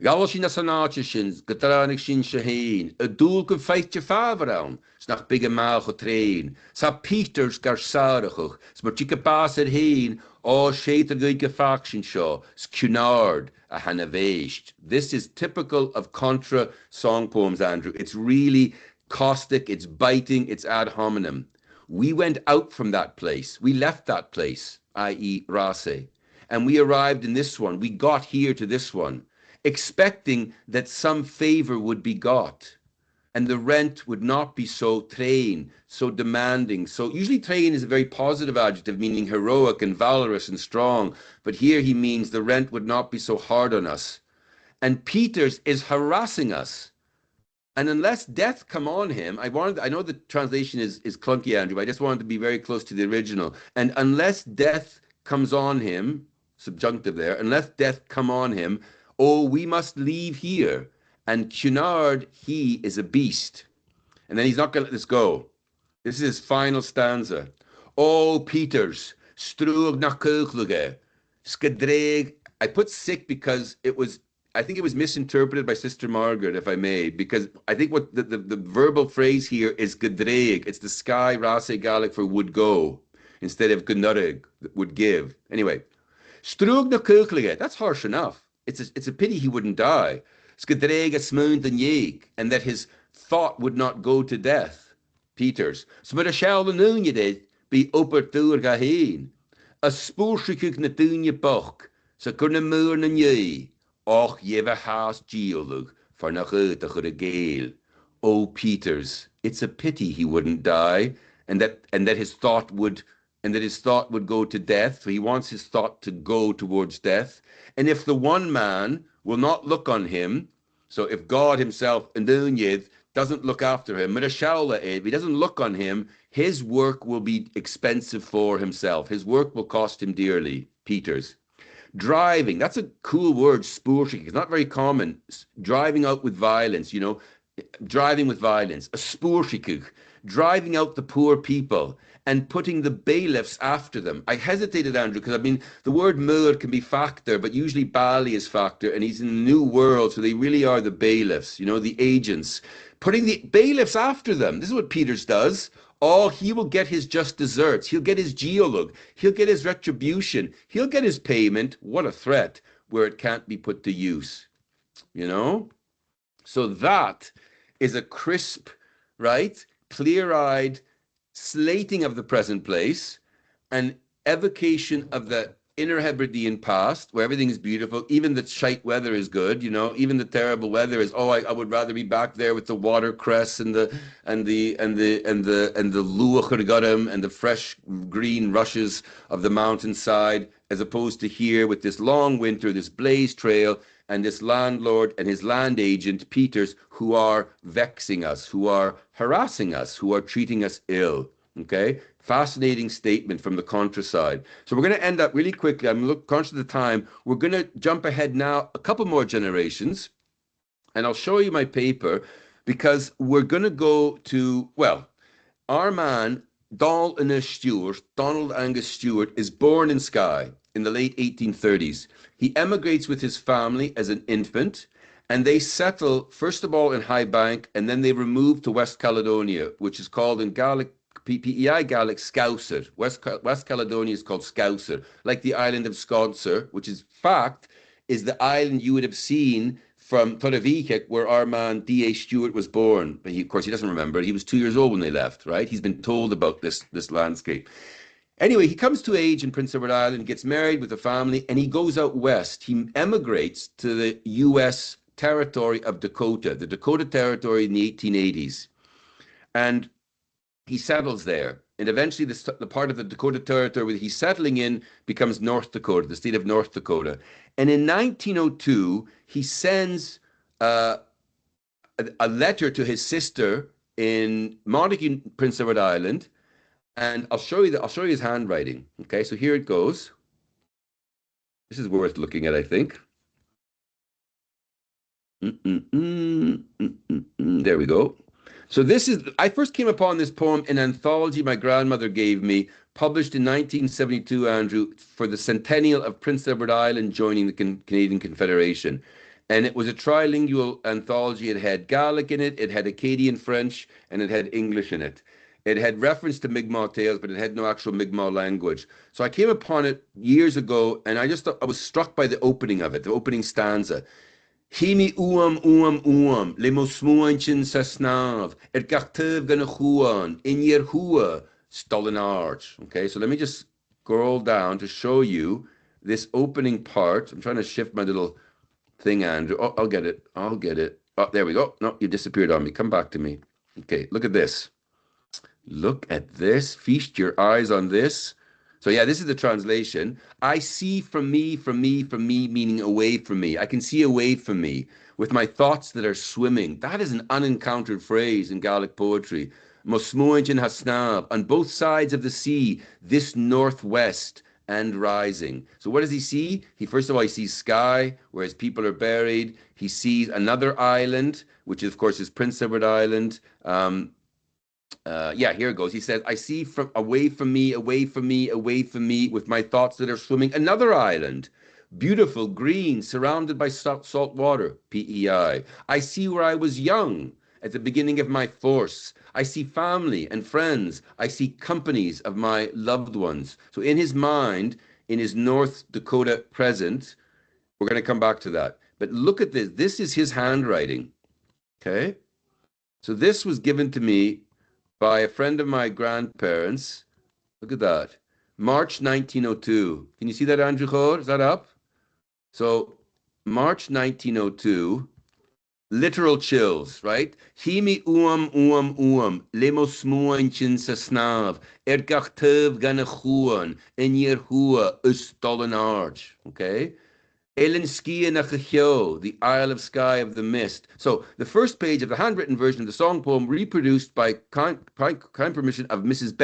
Galshin nasanatjeshins, Gatranik shin shaheen, a doel can fight je faveraun, snach big a maal getrain, sa Peters garsarichuch, smartika baas er heen, o shater good gefaction shaw, Cunard a hanaveist. This is typical of contra song poems, Andrew. It's really caustic, it's biting, it's ad hominem. We went out from that place, we left that place, i.e. Raasay, and we arrived in this one, we got here to this one, expecting that some favor would be got and the rent would not be so train, so demanding. So usually train is a very positive adjective, meaning heroic and valorous and strong. But here he means the rent would not be so hard on us. And Peters is harassing us. And unless death come on him, I know the translation is clunky, Andrew, but I just wanted to be very close to the original. And unless death comes on him, subjunctive there, unless death come on him, oh, we must leave here. And Cunard, he is a beast. And then he's not going to let this go. This is his final stanza. Oh, Peters, strug na kuchluge, skadreg. I put sick because I think it was misinterpreted by Sister Margaret, if I may, because I think what the verbal phrase here is gadreg. It's the Skye Raasay Gaelic for would go, instead of gnurig, would give. Anyway, strug na kuchluge, that's harsh enough. It's a pity he wouldn't die. And that his thought would not go to death. Peters. So but a shall the noon you did be upper tour gaheen. A spoorshikuk na doen je boch. So kunne moor na ye. Och jeve haas geolug for na good a Gael. Oh Peters, it's a pity he wouldn't die, and that his thought would go to death. So he wants his thought to go towards death. And if the one man will not look on him, so if God himself, doesn't look after him, if he doesn't look on him, his work will be expensive for himself. His work will cost him dearly. Peters. Driving, that's a cool word, spoorshik. It's not very common. Driving out with violence, driving with violence. A spoorshikuk, driving out the poor people and putting the bailiffs after them. I hesitated, Andrew, because the word muir can be factor, but usually Bali is factor, and he's in the New World, so they really are the bailiffs, the agents. Putting the bailiffs after them. This is what Peters does. Oh, he will get his just deserts. He'll get his geolug. He'll get his retribution. He'll get his payment. What a threat, where it can't be put to use. So that is a crisp, right, clear-eyed slating of the present place, an evocation of the inner Hebridean past, where everything is beautiful. Even the shite weather is good, even the terrible weather is, I would rather be back there with the watercress and the luachurgarum and the fresh green rushes of the mountainside, as opposed to here with this long winter, this blaze trail, and this landlord and his land agent, Peters, who are vexing us, who are harassing us, who are treating us ill. Okay? Fascinating statement from the contra side. So we're going to end up really quickly. I'm conscious of the time. We're going to jump ahead now a couple more generations, and I'll show you my paper, because we're going to go to, our man Donald Angus Stewart, is born in Skye in the late 1830s. He emigrates with his family as an infant, and they settle, first of all, in High Bank, and then they remove to West Caledonia, which is called in Gaelic, PEI Gaelic, Scouser. West Caledonia is called Scouser, like the island of Scotser, which is fact, is the island you would have seen from Torrevieja, where our man D.A. Stewart was born. But of course, he doesn't remember. He was 2 years old when they left, right? He's been told about this landscape. Anyway, he comes to age in Prince Edward Island, gets married with a family, and he goes out west. He emigrates to the U.S. territory of Dakota, the Dakota Territory in the 1880s. And he settles there. And eventually the part of the Dakota Territory he's settling in becomes North Dakota, the state of North Dakota. And in 1902, he sends a letter to his sister in Montague, Prince Edward Island. And I'll show you his handwriting. Okay, so here it goes. This is worth looking at, I think. There we go. So I first came upon this poem in an anthology my grandmother gave me, published in 1972, Andrew, for the centennial of Prince Edward Island joining the Canadian Confederation. And it was a trilingual anthology. It had Gaelic in it, it had Acadian French, and it had English in it. It had reference to Mi'kmaq tales, but it had no actual Mi'kmaq language. So I came upon it years ago, and I was struck by the opening of it, the opening stanza. Himi uam, le mosmuanchin sa snav, gartev gana chuan, in yer hua, stolen arch. Okay, so let me just scroll down to show you this opening part. I'm trying to shift my little thing, Andrew. Oh, I'll get it. Oh, there we go. No, you disappeared on me. Come back to me. Okay, look at this. Look at this. Feast your eyes on this. So yeah, this is the translation. I see from me, meaning away from me. I can see away from me with my thoughts that are swimming. That is an unencountered phrase in Gaelic poetry. Mosmuanchin hasnab, on both sides of the sea, this northwest and rising. So what does he see? First of all, he sees Skye, where his people are buried. He sees another island, which of course is Prince Edward Island. Yeah, here it goes. He says, I see from away from me, with my thoughts that are swimming, another island, beautiful, green, surrounded by salt water, PEI. I see where I was young, at the beginning of my force. I see family and friends. I see companies of my loved ones. So in his mind, in his North Dakota present, we're going to come back to that. But look at this. This is his handwriting. Okay? So this was given to me by a friend of my grandparents. Look at that. March 1902. Can you see that, Andrew Chor? Is that up? So March 1902, literal chills, right? Himi uam, lemos muanchin sa snav, gartev gana chuan, in yer hua stolen arch. Okay? Ellen Skye na the Isle of Skye of the Mist. So the first page of the handwritten version of the song poem, reproduced by kind permission of Mrs.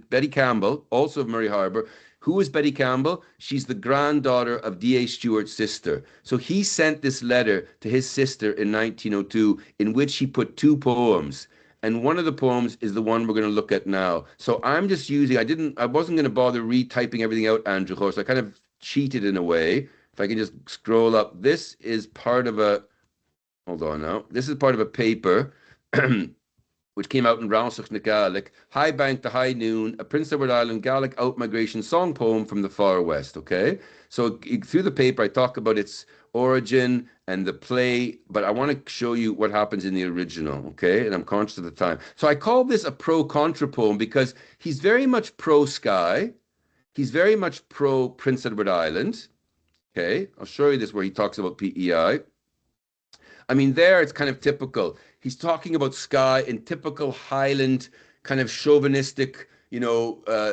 Betty Campbell, also of Murray Harbour. Who is Betty Campbell? She's the granddaughter of D.A. Stewart's sister. So he sent this letter to his sister in 1902, in which he put two poems. And one of the poems is the one we're going to look at now. So I'm just using, I wasn't going to bother retyping everything out, Andrew, so I kind of cheated in a way. If I can just scroll up, this is part of hold on now. This is part of a paper which came out in Raasay na Gaelic, High Bank to High Noon, a Prince Edward Island Gaelic out-migration song poem from the far west, okay? So through the paper, I talk about its origin and the play, but I want to show you what happens in the original, okay? And I'm conscious of the time. So I call this a pro-contra poem because he's very much pro-Skye. He's very much pro-Prince Edward Island. Okay, I'll show you this where he talks about PEI. I mean, there it's kind of typical. He's talking about Skye in typical Highland kind of chauvinistic,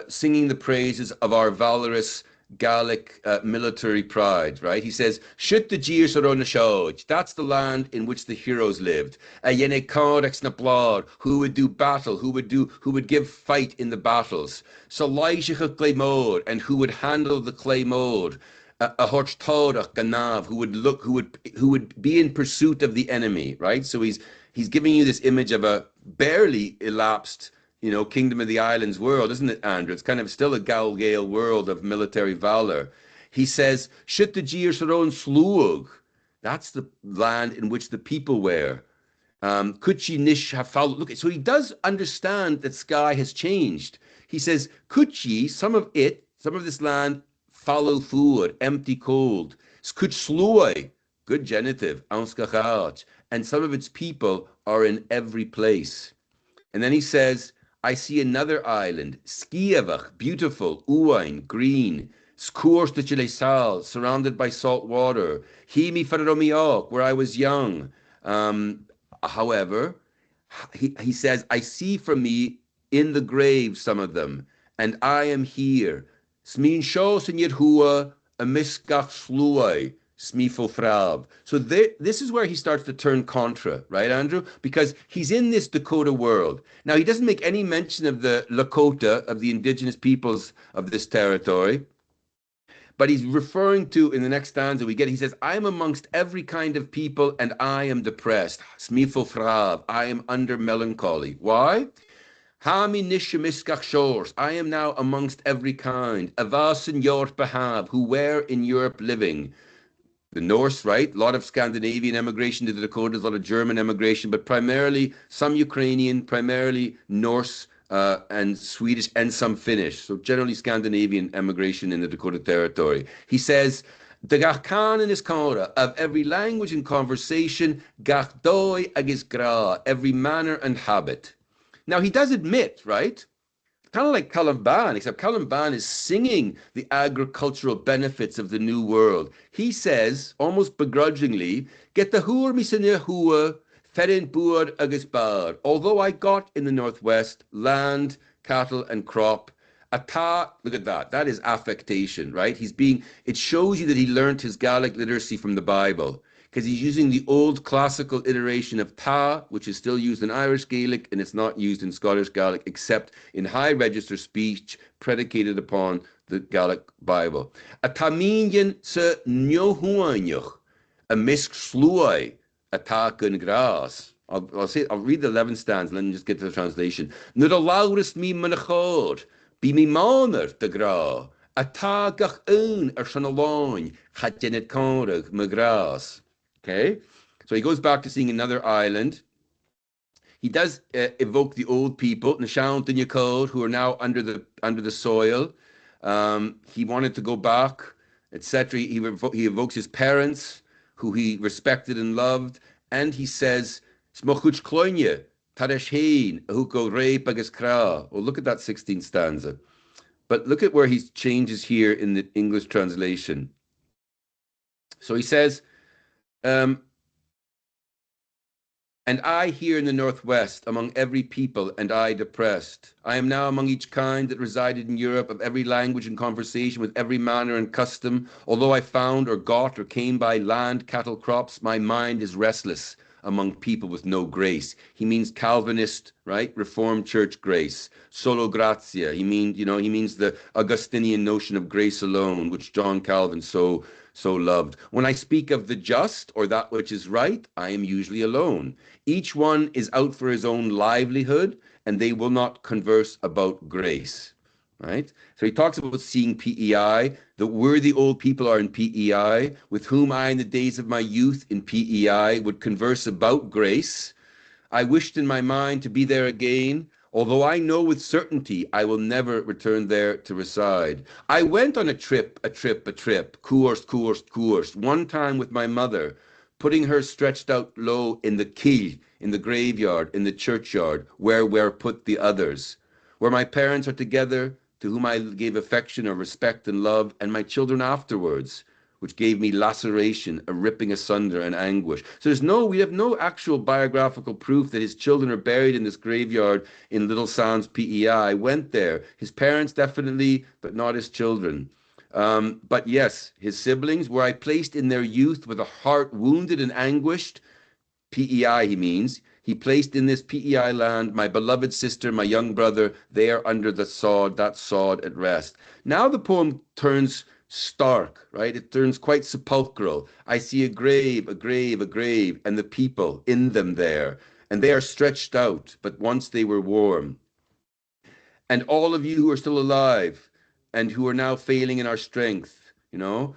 singing the praises of our valorous Gaelic military pride, right? He says, "Shut the Jeers around the Shoj." That's the land in which the heroes lived. Yene Codex na blood, who would do battle, who would give fight in the battles. So Laishich Claymore, and who would handle the Claymore. A Horchtodach Ganav, who would be in pursuit of the enemy, right? So he's giving you this image of a barely elapsed Kingdom of the Islands world, isn't it, Andrew? It's kind of still a Gael world of military valor. He says, Shit the Gir Saron Slúg. That's the land in which the people were. Kuchi Nish have followed. Look, so he does understand that Skye has changed. He says, Kuchi, some of this land, follow food, empty cold. Kuch Slúi, good genitive, Anskachat, and some of its people are in every place. And then he says, I see another island, Skiavach, beautiful, Uain, green, Skurs de Chilesal, surrounded by salt water, Himi Fararomiok, where I was young. However, he says, I see from me in the grave some of them, and I am here. Smin Shos in Yedhua, a Miskach Sluai, Smifo Frab. So this is where he starts to turn contra, right, Andrew? Because he's in this Dakota world. Now, he doesn't make any mention of the Lakota, of the indigenous peoples of this territory. But he's referring to, in the next stanza he says, I am amongst every kind of people and I am depressed. Smifo Frab, I am under melancholy. Why? Hami nishamiskach shores, I am now amongst every kind. Avas in Europe behab, who were in Europe living. The Norse, right? A lot of Scandinavian emigration to the Dakotas, a lot of German emigration, but primarily some Ukrainian, primarily Norse, and Swedish, and some Finnish. So generally Scandinavian emigration in the Dakota Territory. He says, the gachkan in his Kora, of every language and conversation, gachdoi agis gra, every manner and habit. Now he does admit, right? Kind of like Calum Bàn, except Calum Bàn is singing the agricultural benefits of the new world. He says, almost begrudgingly, get the hur misinir hua, ferin buad agus bar. Although I got in the northwest land, cattle, and crop, ata, look at that. That is affectation, right? It shows you that he learned his Gaelic literacy from the Bible, because he's using the old classical iteration of ta, which is still used in Irish Gaelic, and it's not used in Scottish Gaelic, except in high register speech predicated upon the Gaelic Bible. A taminian se nyohuanyuch, a misk sluai, a ta gun gras. I'll read the 11 stanzas and then just get to the translation. Nur a laurist mi manachod, be mi maner de gra, a ta gach un son alone, had jenet conrag magras. Okay, so he goes back to seeing another island. He does evoke the old people, Nashaunt and Yakod, who are now under the soil. He wanted to go back, etc. He evokes his parents, who he respected and loved, and he says, "Smochuch kloinye, tareshein, ahuko rei pagas kra." Well, look at that 16th stanza. But look at where he changes here in the English translation. So he says, and I here in the northwest, among every people, and I depressed. I am now among each kind that resided in Europe, of every language and conversation, with every manner and custom. Although I found or got or came by land, cattle, crops, my mind is restless among people with no grace. He means Calvinist, right? Reformed Church grace. Solo gratia. He means the Augustinian notion of grace alone, which John Calvin so loved. When I speak of the just or that which is right, I am usually alone. Each one is out for his own livelihood, and they will not converse about grace. Right? So he talks about seeing PEI. The worthy old people are in PEI, with whom I in the days of my youth in PEI would converse about grace. I wished in my mind to be there again, although I know with certainty I will never return there to reside. I went on a trip, coursed, one time with my mother, putting her stretched out low in the quay, in the graveyard, in the churchyard, where were put the others, where my parents are together, to whom I gave affection or respect and love, and my children afterwards, which gave me laceration, a ripping asunder and anguish. So we have no actual biographical proof that his children are buried in this graveyard in Little Sands, PEI. I went there. His parents definitely, but not his children. But yes, his siblings, were I placed in their youth with a heart wounded and anguished, PEI he means, he placed in this PEI land my beloved sister, my young brother, there under the sod, that sod at rest. Now the poem turns stark, right? It turns quite sepulchral. I see a grave, and the people in them there, and they are stretched out, but once they were warm. And all of you who are still alive and who are now failing in our strength,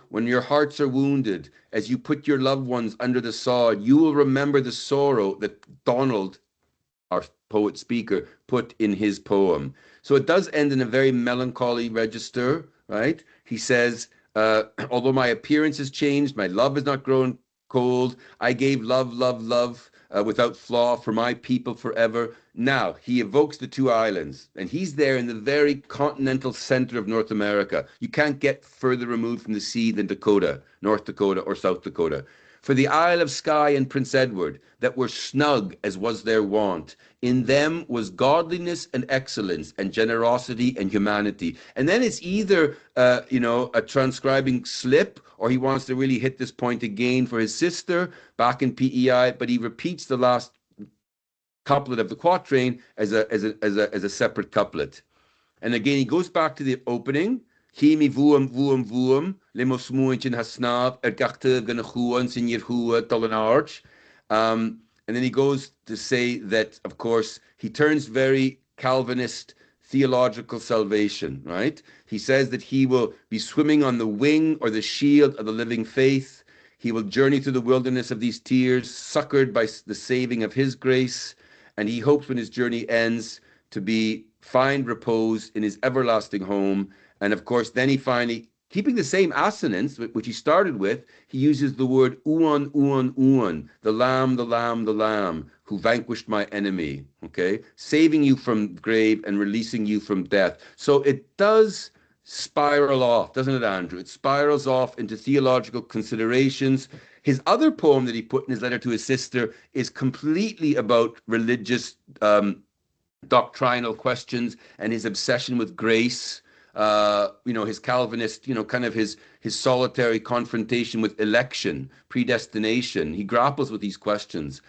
when your hearts are wounded, as you put your loved ones under the sod, you will remember the sorrow that Donald, our poet speaker, put in his poem. So it does end in a very melancholy register, right? He says, although my appearance has changed, my love has not grown cold. I gave love, love, love without flaw for my people forever. Now he evokes the two islands, and he's there in the very continental center of North America. You can't get further removed from the sea than Dakota, North Dakota or South Dakota. For the Isle of Skye and Prince Edward, that were snug as was their wont, in them was godliness and excellence and generosity and humanity. And then it's either, a transcribing slip, or he wants to really hit this point again for his sister back in PEI, but he repeats the last couplet of the quatrain as a separate couplet. And again, he goes back to the opening. Himi vuam vuam vuam, limos muintin hasnab, gachta ganachuan, sinir hua, dolan arch. And then he goes to say that, of course, he turns very Calvinist theological salvation, right? He says that he will be swimming on the wing or the shield of the living faith. He will journey through the wilderness of these tears, succored by the saving of his grace. And he hopes when his journey ends to find repose in his everlasting home. And of course, then he finally, keeping the same assonance, which he started with, he uses the word uan, uan, uan, the lamb, the lamb, the lamb, who vanquished my enemy, okay? Saving you from grave and releasing you from death. So it does spiral off, doesn't it, Andrew? It spirals off into theological considerations. His other poem that he put in his letter to his sister is completely about religious doctrinal questions and his obsession with grace. His Calvinist, kind of his solitary confrontation with election, predestination. He grapples with these questions.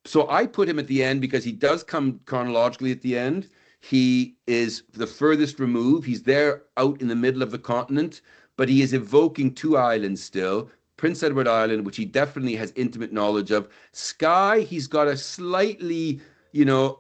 So I put him at the end because he does come chronologically at the end. He is the furthest removed. He's there out in the middle of the continent, but he is evoking two islands still. Prince Edward Island, which he definitely has intimate knowledge of. Skye, he's got a slightly,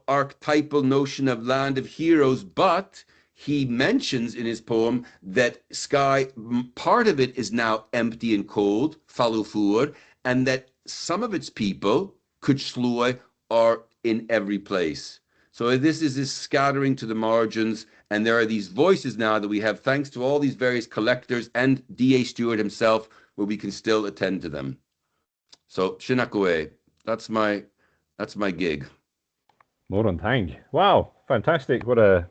archetypal notion of land of heroes, but he mentions in his poem that Skye, part of it is now empty and cold, falufur, and that some of its people, Kuchslui, are in every place. So this is this scattering to the margins, and there are these voices now that we have, thanks to all these various collectors and D.A. Stewart himself, where we can still attend to them. So Shinakwe, that's my gig. Moran Tang. Wow, fantastic. What a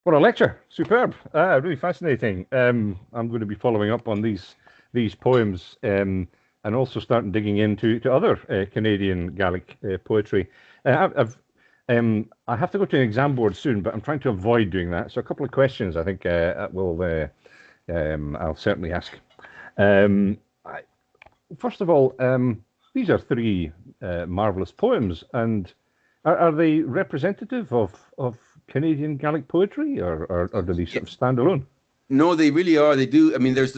lecture. Superb. Really fascinating. I'm going to be following up on these poems and also starting digging into other Canadian Gaelic poetry. I have to go to an exam board soon, but I'm trying to avoid doing that. So a couple of questions I think I'll certainly ask. First of all, these are three marvelous poems, and are they representative of Canadian Gaelic poetry, or do they sort of stand alone? No, they really are. They do. I mean, there's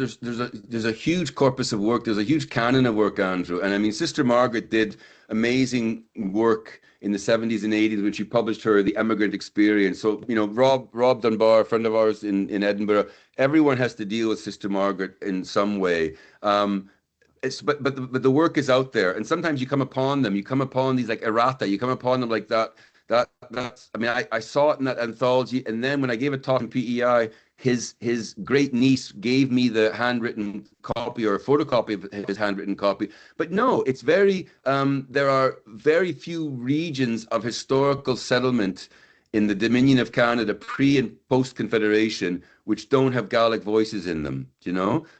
a huge corpus of work. There's a huge canon of work, Andrew. And I mean, Sister Margaret did amazing work in the 70s and 80s when she published the Emigrant Experience. So, Rob Dunbar, a friend of ours in Edinburgh, everyone has to deal with Sister Margaret in some way. But the work is out there, and sometimes you come upon them. You come upon these like errata. You come upon them like that. That's. I mean, I saw it in that anthology, and then when I gave a talk in PEI, his great niece gave me the handwritten copy or a photocopy of his handwritten copy. But no, it's very. There are very few regions of historical settlement in the Dominion of Canada, pre and post Confederation, which don't have Gaelic voices in them,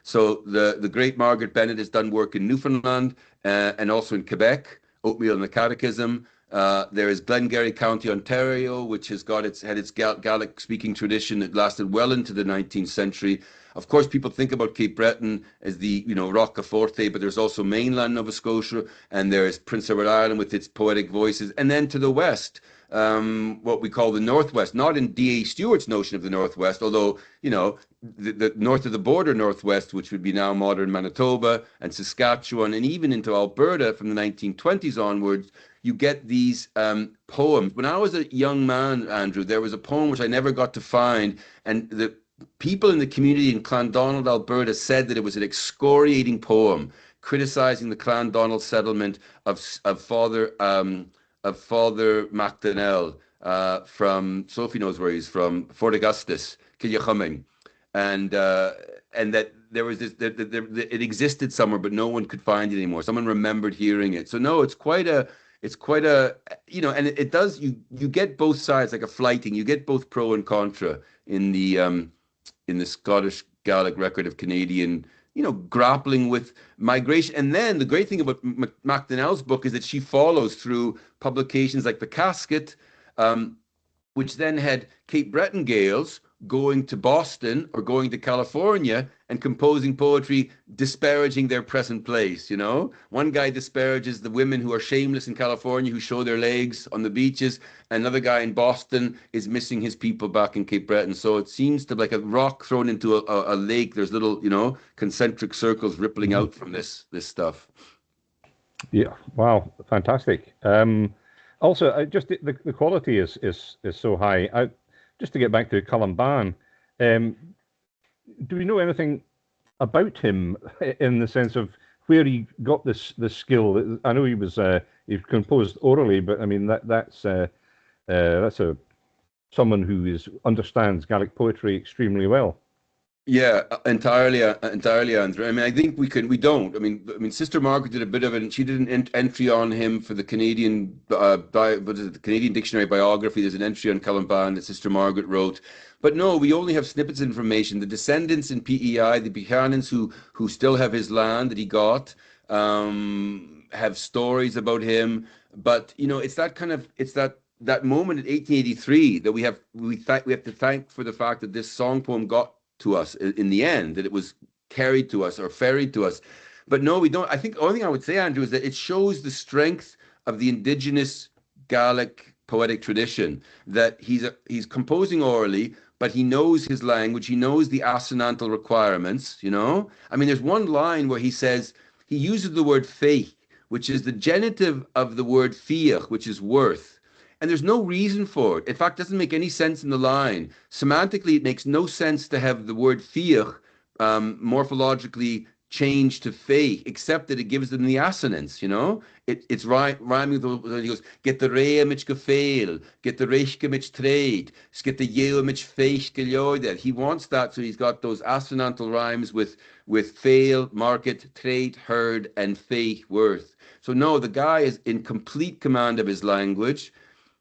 So the great Margaret Bennett has done work in Newfoundland and also in Quebec, Oatmeal and the Catechism. There is Glengarry County, Ontario, which had its Gaelic speaking tradition that lasted well into the 19th century. Of course, people think about Cape Breton as the, Roccaforte, but there's also mainland Nova Scotia, and there's Prince Edward Island with its poetic voices. And then to the west, what we call the Northwest, not in D.A. Stewart's notion of the Northwest, although, the north of the border Northwest, which would be now modern Manitoba and Saskatchewan, and even into Alberta from the 1920s onwards, you get these poems. When I was a young man, Andrew, there was a poem which I never got to find, and the people in the community in Clandonald, Alberta, said that it was an excoriating poem criticizing the Clandonald settlement of Father MacDonald from, Sophie knows where he's from, Fort Augustus, Killiachumming, and that there was this, it existed somewhere, but no one could find it anymore. Someone remembered hearing it. So no, it's quite a, and it does, you get both sides, like a flighting, you get both pro and contra in the Scottish Gaelic record of Canadian, grappling with migration. And then the great thing about MacDonald's book is that she follows through publications like The Casket, which then had Cape Breton Gaels going to Boston or going to California and composing poetry disparaging their present place. One guy disparages the women who are shameless in California, who show their legs on the beaches. Another guy in Boston is missing his people back in Cape Breton. So it seems to be like a rock thrown into a lake. There's little, concentric circles rippling out from this stuff. Yeah. Wow. Fantastic. Also, just the quality is so high. Just to get back to Calum Bàn, do we know anything about him in the sense of where he got this skill? I know he composed orally, but I mean that's someone who understands Gaelic poetry extremely well. Yeah, entirely, Andrew. I mean, I think we don't. I mean, Sister Margaret did a bit of it, and she did an entry on him for the Canadian, the Canadian Dictionary biography. There's an entry on Calum Bàn that Sister Margaret wrote. But no, we only have snippets of information. The descendants in PEI, the Buchanans who still have his land that he got, have stories about him. But it's that moment in 1883 that we have to thank for the fact that this song poem got to us in the end, that it was carried to us or ferried to us. But no, we don't. I think the only thing I would say, Andrew, is that it shows the strength of the indigenous Gaelic poetic tradition, that he's composing orally, but he knows his language, he knows the assonantal requirements, I mean, there's one line where he says, he uses the word feich, which is the genitive of the word fiach, which is worth. And there's no reason for it. In fact, it doesn't make any sense in the line. Semantically, it makes no sense to have the word fiach morphologically changed to feich, except that it gives them the assonance, It's rhyming with, he goes, get the rea mich gefeil, get the reichke mich trade, get the yeo mich feich geloider. He wants that, so he's got those assonantal rhymes with fail, market, trade, herd, and feich, worth. So no, the guy is in complete command of his language.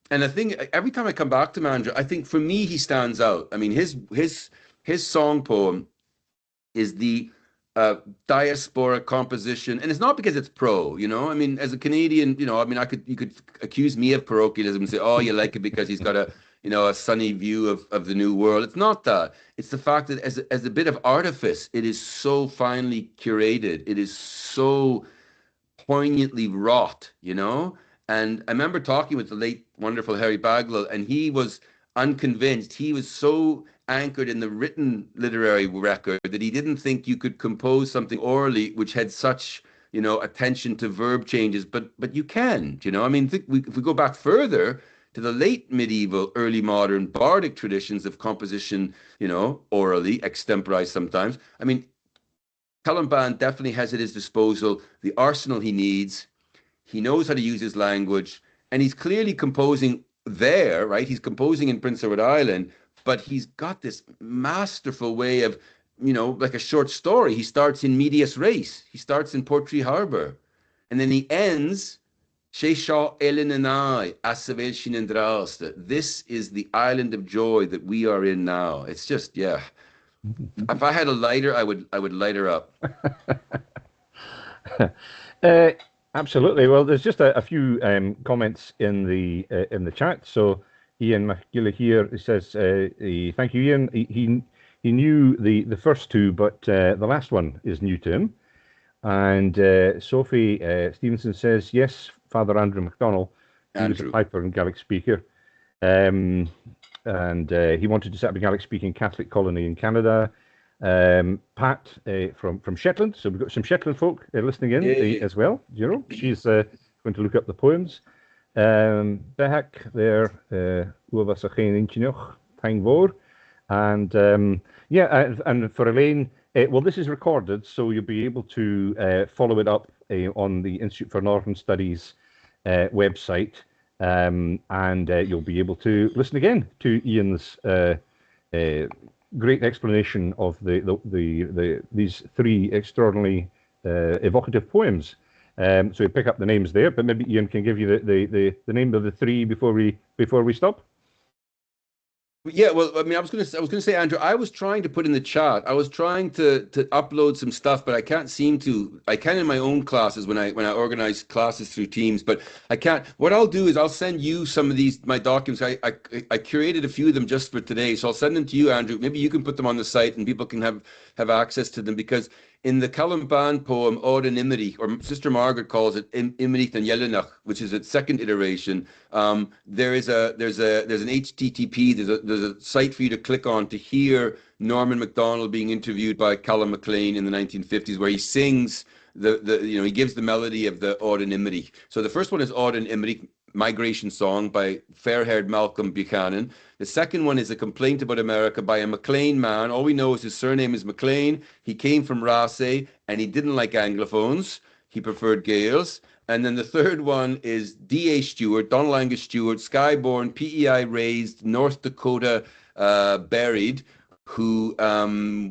And I think every time I come back to Mandra, I think for me, he stands out. I mean, his song poem is the diaspora composition. And it's not because it's pro, I mean, as a Canadian, I mean, you could accuse me of parochialism and say, oh, you like it because he's got a sunny view of the new world. It's not that. It's the fact that as a bit of artifice, it is so finely curated. It is so poignantly wrought, And I remember talking with the late, wonderful Harry Baglall, and he was unconvinced. He was so anchored in the written literary record that he didn't think you could compose something orally which had such, attention to verb changes. But you can, I mean, if we go back further to the late medieval, early modern bardic traditions of composition, orally, extemporized sometimes. I mean, Calum Bàn definitely has at his disposal the arsenal he needs. He knows how to use his language, and he's clearly composing there, right? He's composing in Prince Edward Island, but he's got this masterful way of, like a short story. He starts in medias res. He starts in Portree Harbour, and then he ends, This is the island of joy that we are in now. It's just, yeah. If I had a lighter, I would light her up. Absolutely. Well, there's just a few comments in the chat. So Ian McGilly here, he says, thank you, Ian. He knew the first two, but the last one is new to him. And Sophie Stevenson says, yes, Father Andrew MacDonald, he was a piper and Gaelic speaker. and he wanted to set up a Gaelic-speaking Catholic colony in Canada. Pat from Shetland, so we've got some Shetland folk listening in as well. She's going to look up the poems. Behak there, Uavas Achain Inchinoch, Tang Vor. And and for Elaine, well, this is recorded, so you'll be able to follow it up on the Institute for Northern Studies website, and you'll be able to listen again to Ian's great explanation of these three extraordinarily evocative poems. So you pick up the names there, but maybe Ian can give you the name of the three before we stop. Yeah, well, I mean, I was gonna say, Andrew, I was trying to put in the chat. I was trying to upload some stuff, but I can't seem to. I can in my own classes when I organize classes through Teams, but I can't. What I'll do is I'll send you some of my documents. I curated a few of them just for today, so I'll send them to you, Andrew. Maybe you can put them on the site and people can have access to them, because in the Calum Bàn poem, Òran Imrich, or Sister Margaret calls it Imrich and Yelenach, which is its second iteration. There's an HTTP, there's a site for you to click on to hear Norman MacDonald being interviewed by Callum MacLean in the 1950s, where he sings he gives the melody of the Òran Imrich. So the first one is Òran Imrich, Migration Song by fair-haired Calum Buchanan. The second one is A Complaint About America by a MacLean man. All we know is his surname is MacLean. He came from Raasay and he didn't like Anglophones. He preferred Gaels. And then the third one is D.A. Stewart, Donald Angus Stewart, Skyborn, PEI raised, North Dakota buried, who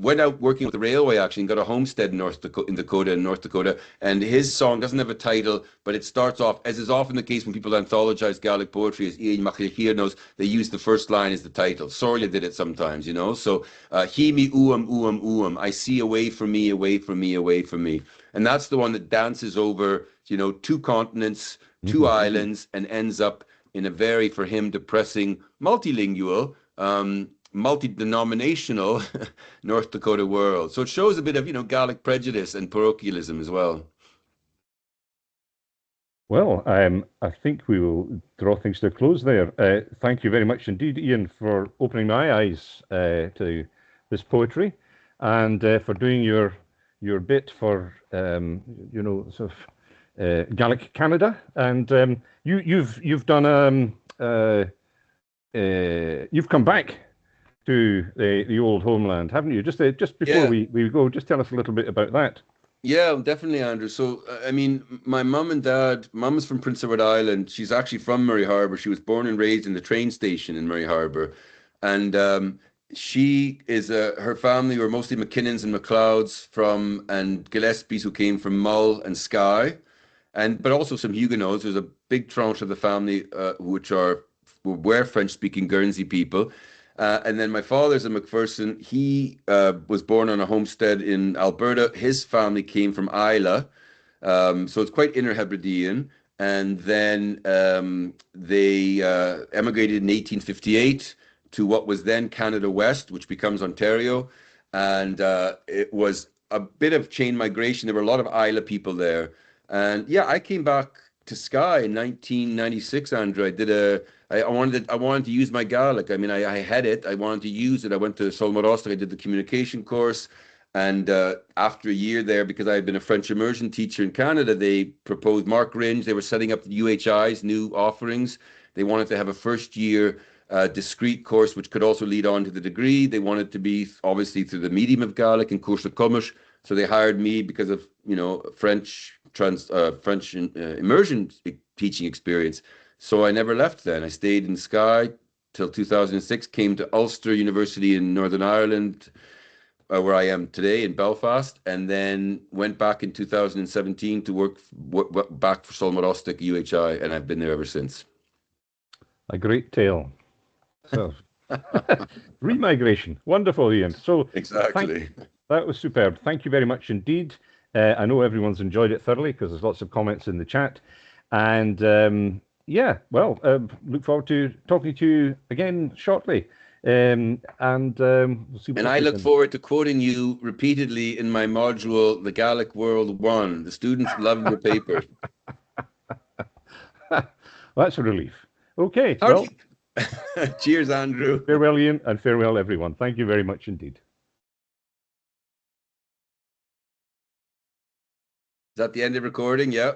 went out working with the railway actually and got a homestead in North Dakota. And his song doesn't have a title, but it starts off, as is often the case when people anthologize Gaelic poetry, as Iain Mac knows, they use the first line as the title. Sorlia did it sometimes, So, He me uam, I see away from me, away from me, away from me. And that's the one that dances over, two continents, two islands, and ends up in a very, for him, depressing, multilingual, multi-denominational North Dakota world. So it shows a bit of, Gaelic prejudice and parochialism as well. Well, I think we will draw things to a close there. Thank you very much indeed, Ian, for opening my eyes to this poetry, and for doing your bit for sort of Gaelic Canada. And you've done you've come back to the old homeland, haven't you? Just before we go, just tell us a little bit about that. Yeah, definitely, Andrew. So, I mean, my mum and dad, mum is from Prince Edward Island. She's actually from Murray Harbour. She was born and raised in the train station in Murray Harbour. And she is, her family were mostly McKinnons and MacLeods and Gillespies who came from Mull and Skye, but also some Huguenots. There's a big tranche of the family which were French-speaking Guernsey people. And then my father's a McPherson. He was born on a homestead in Alberta. His family came from Islay. So it's quite inner Hebridean. And then they emigrated in 1858 to what was then Canada West, which becomes Ontario. And it was a bit of chain migration. There were a lot of Islay people there. And yeah, I came back to Skye in 1996, Andrew. I wanted to use my Gaelic. I mean, I had it. I wanted to use it. I went to Solmarostic. I did the communication course. And after a year there, because I had been a French immersion teacher in Canada, they proposed Mark Ringe. They were setting up the UHI's new offerings. They wanted to have a first year discrete course, which could also lead on to the degree. They wanted to be obviously through the medium of Gaelic and Cours de Commerce. So they hired me because of, French immersion teaching experience. So I never left then. I stayed in Skye till 2006, came to Ulster University in Northern Ireland, where I am today in Belfast, and then went back in 2017 to work back for Solmarostic UHI, and I've been there ever since. A great tale. So, remigration. Wonderful, Ian. So exactly. That was superb. Thank you very much indeed. I know everyone's enjoyed it thoroughly because there's lots of comments in the chat. And look forward to talking to you again shortly. We'll see. And I look forward to quoting you repeatedly in my module, The Gaelic World 1. The students love your paper. That's a relief. Okay. Cheers, Andrew. Farewell, Ian, and farewell, everyone. Thank you very much indeed. Is that the end of recording? Yeah.